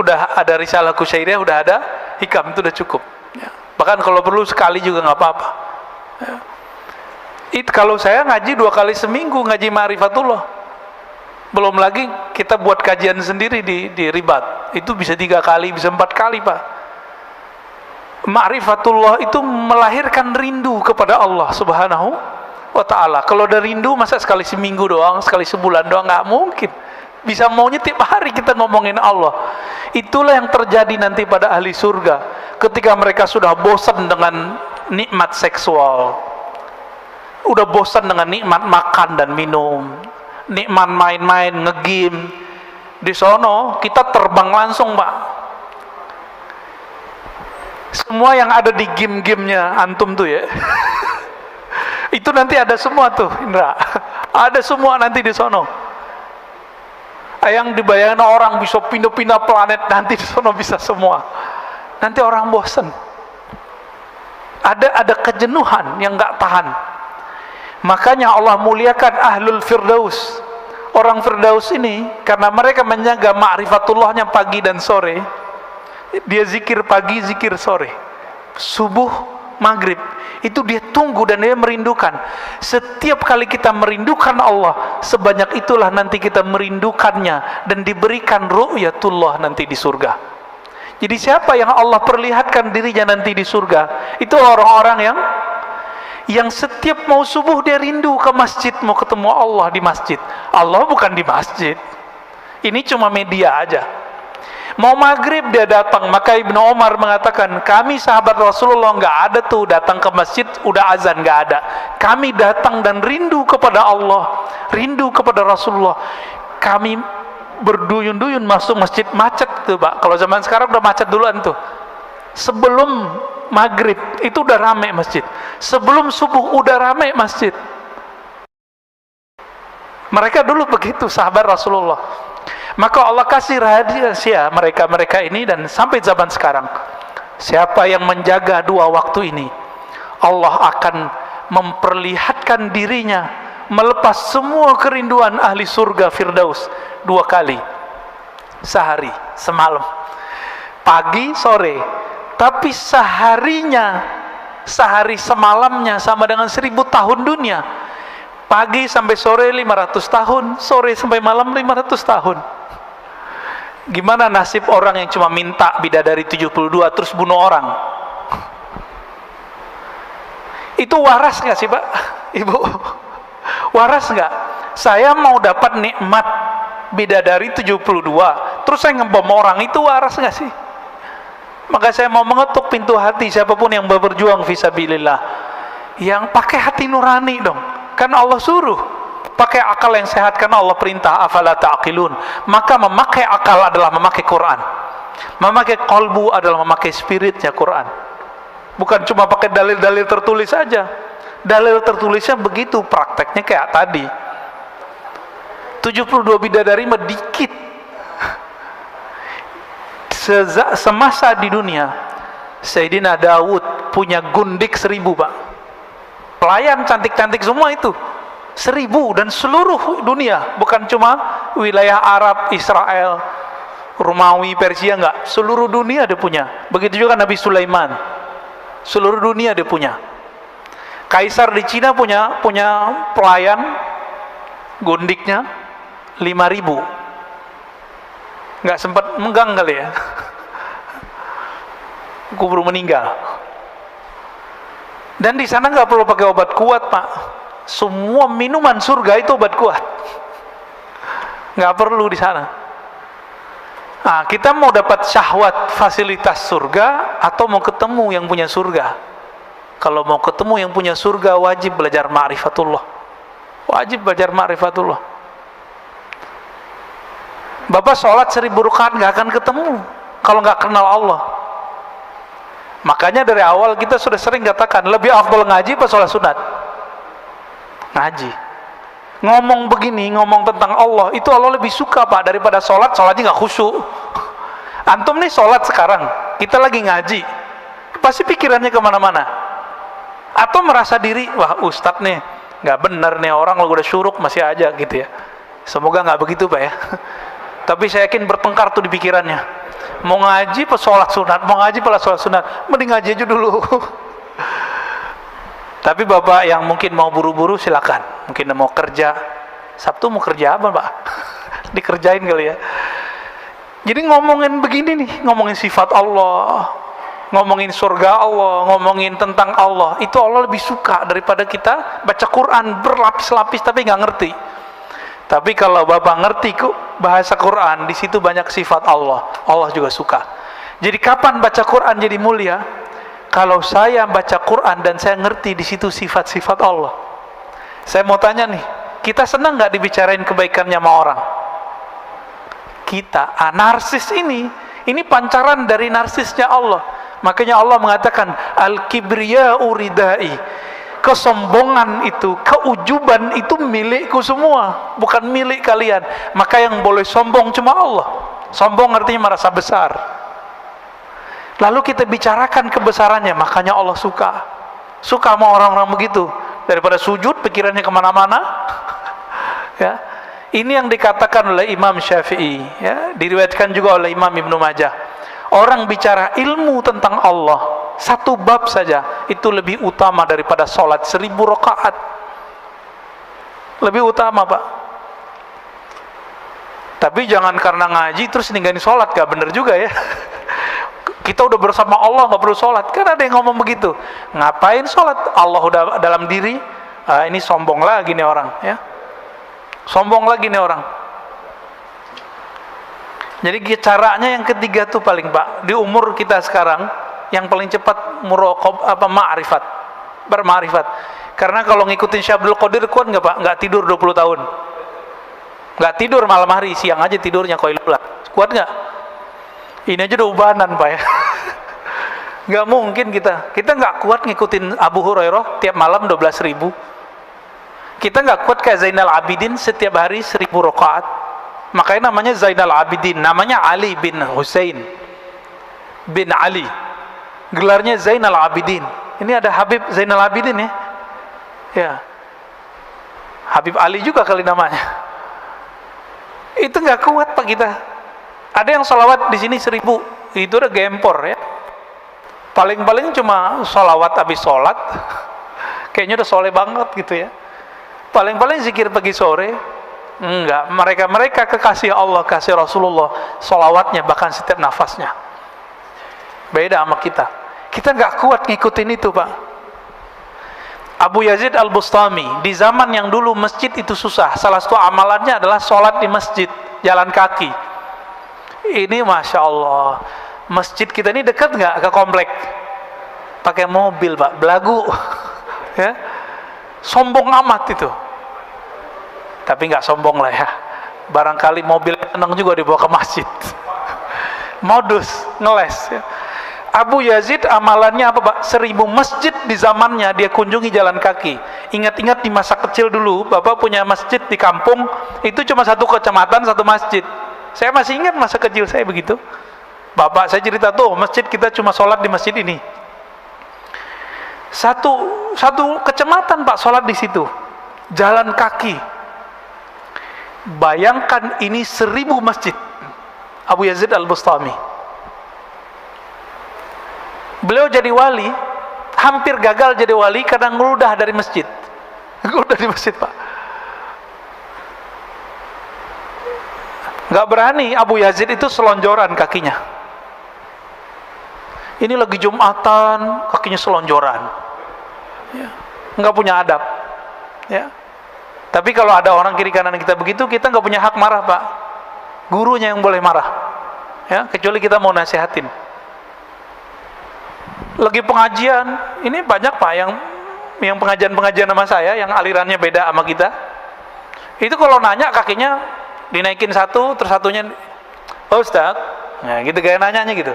Udah ada risalah Kusyairiyah, udah ada hikam, itu udah cukup ya. Bahkan kalau perlu sekali juga nggak apa-apa ya. Kalau saya ngaji 2 kali seminggu, ngaji ma'rifatullah, belum lagi kita buat kajian sendiri di Ribat, itu bisa 3 kali, bisa 4 kali Pak. Ma'rifatullah itu melahirkan rindu kepada Allah Subhanahu wa ta'ala. Kalau ada rindu, masa sekali seminggu doang, sekali sebulan doang? Nggak mungkin. Bisa maunya tiap hari kita ngomongin Allah. Itulah yang terjadi nanti pada ahli surga, ketika mereka sudah bosan dengan nikmat seksual, udah bosan dengan nikmat makan dan minum, nikmat main-main, nge-game. Di sono kita terbang langsung Pak. Semua yang ada di game-gamenya antum tuh ya itu nanti ada semua tuh Indra, ada semua nanti di sono. Yang dibayangkan orang bisa pindah-pindah planet, nanti di sono bisa semua. Nanti orang bosan, ada kejenuhan yang nggak tahan. Makanya Allah muliakan ahlul firdaus, orang firdaus ini, karena mereka menjaga ma'rifatullahnya pagi dan sore. Dia zikir pagi, zikir sore, subuh, maghrib, itu dia tunggu dan dia merindukan. Setiap kali kita merindukan Allah, sebanyak itulah nanti kita merindukannya dan diberikan ru'yatullah nanti di surga. Jadi siapa yang Allah perlihatkan dirinya nanti di surga, itu orang-orang yang setiap mau subuh dia rindu ke masjid, mau ketemu Allah di masjid. Allah bukan di masjid, ini cuma media aja. Mau maghrib dia datang. Maka Ibnu Umar mengatakan, kami sahabat Rasulullah nggak ada tuh datang ke masjid udah azan, nggak ada. Kami datang dan rindu kepada Allah, rindu kepada Rasulullah. Kami berduyun-duyun masuk masjid, macet tuh Pak. Kalau zaman sekarang udah macet duluan tuh. Sebelum maghrib itu udah rame masjid, sebelum subuh udah rame masjid. Mereka dulu begitu sahabat Rasulullah. Maka Allah kasih rahasia mereka ini, dan sampai zaman sekarang Siapa yang menjaga 2 waktu ini, Allah akan memperlihatkan dirinya melepas semua kerinduan ahli surga Firdaus 2 kali sehari, semalam, pagi, sore. Tapi sehari semalamnya sama dengan 1000 tahun dunia. Pagi sampai sore 500 tahun, sore sampai malam 500 tahun. Gimana nasib orang yang cuma minta bidadari 72 terus bunuh orang? Itu waras nggak sih Pak? Ibu, waras nggak? Saya mau dapat nikmat bidadari 72 terus saya ngebom orang, itu waras nggak sih? Maka saya mau mengetuk pintu hati siapapun yang berjuang fisabilillah, yang pakai hati nurani dong, karena Allah suruh pakai akal yang sehat, karena Allah perintah afala ta'qilun. Maka memakai akal adalah memakai Quran, memakai qalbu adalah memakai spiritnya Quran, bukan cuma pakai dalil-dalil tertulis saja. Dalil tertulisnya begitu, prakteknya kayak tadi 72 bidadari mah dikit. Semasa di dunia Sayyidina Daud punya gundik 1000 Pak, pelayan cantik-cantik semua itu 1000, dan seluruh dunia, bukan cuma wilayah Arab, Israel, Romawi, Persia, enggak, seluruh dunia dia punya. Begitu juga Nabi Sulaiman, seluruh dunia dia punya. Kaisar di Cina punya pelayan gundiknya 5000. Nggak sempat megang kali ya, kubur meninggal. Dan di sana nggak perlu pakai obat kuat Pak, semua minuman surga itu obat kuat, nggak perlu di sana. Nah, kita mau dapat syahwat fasilitas surga atau mau ketemu yang punya surga? Kalau mau ketemu yang punya surga, wajib belajar ma'rifatullah, wajib belajar ma'rifatullah. Bapak sholat 1000 rakaat nggak akan ketemu kalau nggak kenal Allah. Makanya dari awal kita sudah sering katakan, lebih afdal ngaji apa sholat sunat? Ngaji. Ngomong begini, ngomong tentang Allah, itu Allah lebih suka Pak daripada sholatnya nggak khusyuk. Antum nih sholat sekarang, kita lagi ngaji, pasti pikirannya kemana-mana. Atau merasa diri, wah ustadz nih nggak bener nih, orang lo udah syuruk masih aja gitu ya. Semoga nggak begitu Pak ya. Tapi saya yakin bertengkar tuh di pikirannya, mau ngaji pas sholat sunat, mau ngaji pas sholat sunat, mending ngaji aja dulu. Tapi bapak yang mungkin mau buru-buru silakan, mungkin mau kerja, Sabtu mau kerja apa Pak? Dikerjain kali ya. Jadi ngomongin begini nih, ngomongin sifat Allah, ngomongin surga Allah, ngomongin tentang Allah, itu Allah lebih suka daripada kita baca Quran berlapis-lapis tapi nggak ngerti. Tapi kalau bapak ngerti kok bahasa Quran, di situ banyak sifat Allah, Allah juga suka. Jadi kapan baca Quran jadi mulia? Kalau saya baca Quran dan saya ngerti di situ sifat-sifat Allah. Saya mau tanya nih, kita senang nggak dibicarain kebaikannya sama orang? Kita, narsis ini pancaran dari narsisnya Allah. Makanya Allah mengatakan al-kibriya'u ridai. Kesombongan itu, keujuban itu milikku semua, bukan milik kalian. Maka yang boleh sombong cuma Allah. Sombong artinya merasa besar. Lalu kita bicarakan kebesarannya, makanya Allah suka sama orang-orang begitu. Daripada sujud pikirannya kemana-mana. Ya, ini yang dikatakan oleh Imam Syafi'i, ya, diriwayatkan juga oleh Imam Ibnu Majah. Orang bicara ilmu tentang Allah, satu bab saja itu lebih utama daripada sholat 1000 rakaat. Lebih utama Pak. Tapi jangan karena ngaji terus ninggalin sholat, gak bener juga ya. Kita udah bersama Allah gak perlu sholat. Kan ada yang ngomong begitu, ngapain sholat, Allah udah dalam diri. Ini sombong lagi nih orang ya. Sombong lagi nih orang. Jadi caranya yang ketiga tuh paling Pak, di umur kita sekarang yang paling cepat ma'rifat, berma'rifat. Karena kalau ngikutin Syabdul Qadir kuat nggak Pak? Nggak tidur 20 tahun, nggak tidur malam hari, siang aja tidurnya Qailullah. Kuat nggak? Ini aja udah ubanan Pak ya. Nggak mungkin kita nggak kuat ngikutin Abu Hurairah tiap malam 12.000. Kita nggak kuat kayak Zainal Abidin setiap hari 1000 rakaat. Makanya namanya Zainal Abidin, namanya Ali bin Husain bin Ali. gelarnya Zainal Abidin. Ini ada Habib Zainal Abidin ya. Ya. Habib Ali juga kali namanya. Itu nggak kuat Pak kita. Ada yang sholawat di sini 1000, itu udah gempor ya. Paling-paling cuma sholawat habis sholat, kayaknya udah soleh banget gitu ya. Paling-paling zikir pagi sore, enggak. Mereka kekasih Allah, kasih Rasulullah, sholawatnya bahkan setiap nafasnya. Beda sama kita. Kita nggak kuat ngikutin itu Pak. Abu Yazid Al-Bustami, di zaman yang dulu masjid itu susah, salah satu amalannya adalah sholat di masjid, jalan kaki. Ini Masya Allah, masjid kita ini dekat nggak ke komplek? Pakai mobil Pak, belagu ya, sombong amat itu. Tapi nggak sombong lah ya, barangkali mobil tenang juga dibawa ke masjid. Modus, ngeles ya. Abu Yazid amalannya apa Pak? 1000 masjid di zamannya dia kunjungi jalan kaki. Ingat-ingat di masa kecil dulu, Bapak punya masjid di kampung, itu cuma satu kecamatan, satu masjid. Saya masih ingat masa kecil saya begitu. Bapak saya cerita tuh, masjid kita cuma sholat di masjid ini. Satu kecamatan Pak sholat di situ. Jalan kaki. Bayangkan ini 1000 masjid. Abu Yazid Al-Bustami. Beliau jadi wali, hampir gagal jadi wali karena ngeludah dari masjid. Ngeludah di masjid Pak. Gak berani Abu Yazid itu selonjoran kakinya. Ini lagi Jumatan, kakinya selonjoran. Ya. Nggak punya adab. Ya. Tapi kalau ada orang kiri kanan kita begitu, kita nggak punya hak marah Pak. Gurunya yang boleh marah. Ya, kecuali kita mau nasihatin. Lagi pengajian, ini banyak Pak yang pengajian sama saya yang alirannya beda sama kita. Itu kalau nanya kakinya dinaikin satu, terus satunya, oh Ustaz, nah gitu kayak nanyanya gitu.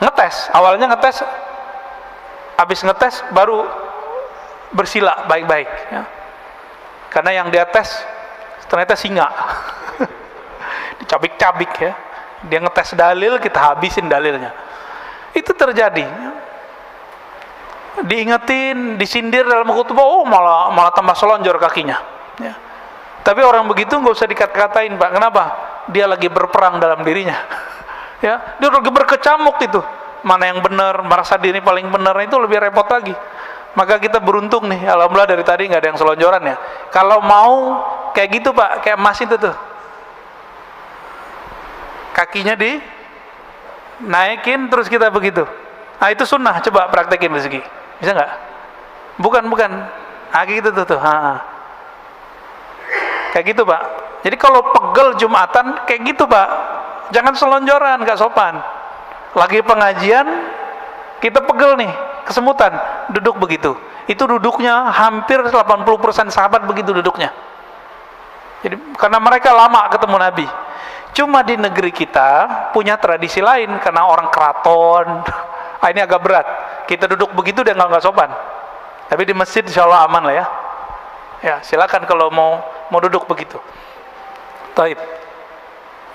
Ngetes, awalnya ngetes, habis ngetes baru bersila baik-baik. Ya. Karena yang dia tes ternyata singa, dicabik-cabik ya. Dia ngetes dalil, kita habisin dalilnya. Itu terjadi. Diingetin, disindir dalam khutbah, oh malah tambah selonjor kakinya. Ya. Tapi orang begitu nggak usah dikata-katain Pak. Kenapa? Dia lagi berperang dalam dirinya. Ya, dia lagi berkecamuk itu. Mana yang benar, merasa diri paling benar, itu lebih repot lagi. Maka kita beruntung nih, alhamdulillah dari tadi nggak ada yang selonjoran ya. Kalau mau kayak gitu Pak, kayak emas itu tuh, kakinya naikin terus kita begitu. Nah itu sunnah, coba praktekin rezeki. Bisa nggak? Bukan. Nah gitu tuh. Kayak gitu Pak. Jadi kalau pegel Jumatan kayak gitu Pak. Jangan selonjoran, nggak sopan. Lagi pengajian kita pegel nih, kesemutan, duduk begitu. Itu duduknya hampir 80% sahabat begitu duduknya. Jadi karena mereka lama ketemu Nabi. Cuma di negeri kita punya tradisi lain karena orang keraton. Ini agak berat. Kita duduk begitu dan nggak sopan. Tapi di masjid insya Allah aman lah ya. Ya silakan kalau mau duduk begitu. Taib.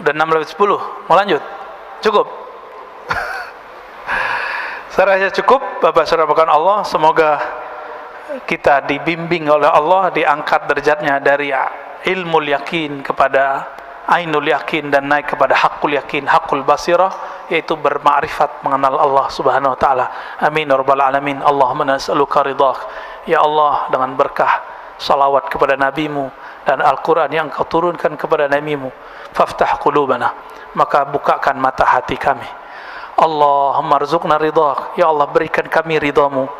Udah 6:10. Mau lanjut? Cukup. Saya rasa cukup. Bapak saudara Allah, semoga kita dibimbing oleh Allah, diangkat derajatnya dari ilmu yakin kepada ainul yakin dan naik kepada hakul yakin, hakul basirah, yaitu bermakrifat mengenal Allah Subhanahu wa taala. Amin ya rabbal alamin. Allahumma nas'aluka ridhak. Ya Allah, dengan berkah salawat kepada nabimu dan Al-Qur'an yang kau turunkan kepada nabimu, faftah qulubana, maka bukakan mata hati kami. Allahumma rzuqna ridhak. Ya Allah, berikan kami ridhamu.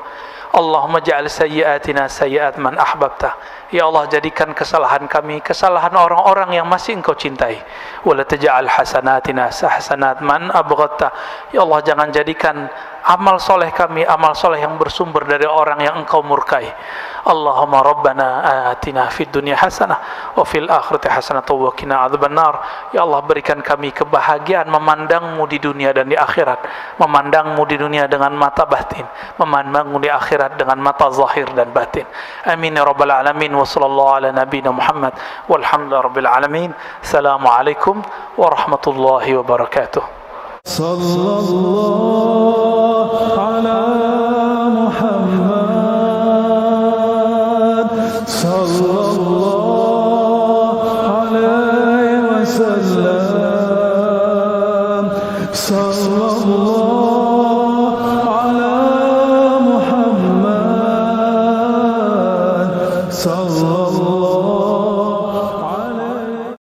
Allahumma ja'al sayyiatina sayyiat man ahbabta. Ya Allah, jadikan kesalahan kami kesalahan orang-orang yang masih Engkau cintai. Wala taj'al hasanatina hasanat man abghadta. Ya Allah, jangan jadikan amal soleh kami amal soleh yang bersumber dari orang yang Engkau murkai. Allahumma rabbana atina fid dunya hasanah wa fil akhirati hasanah wa qina adzabannar. Ya Allah, berikan kami kebahagiaan memandangmu di dunia dan di akhirat, memandangmu di dunia dengan mata batin, memandangmu di akhirat dengan mata zahir dan batin. Amin ya rabbal alamin. Wa sallallahu ala nabiyina Muhammad walhamdulillahi rabbil alamin. Assalamualaikum warahmatullahi wabarakatuh. sallallahu ala Muhammad sallallahu alaihi wasallam sallallahu ala Muhammad sallallahu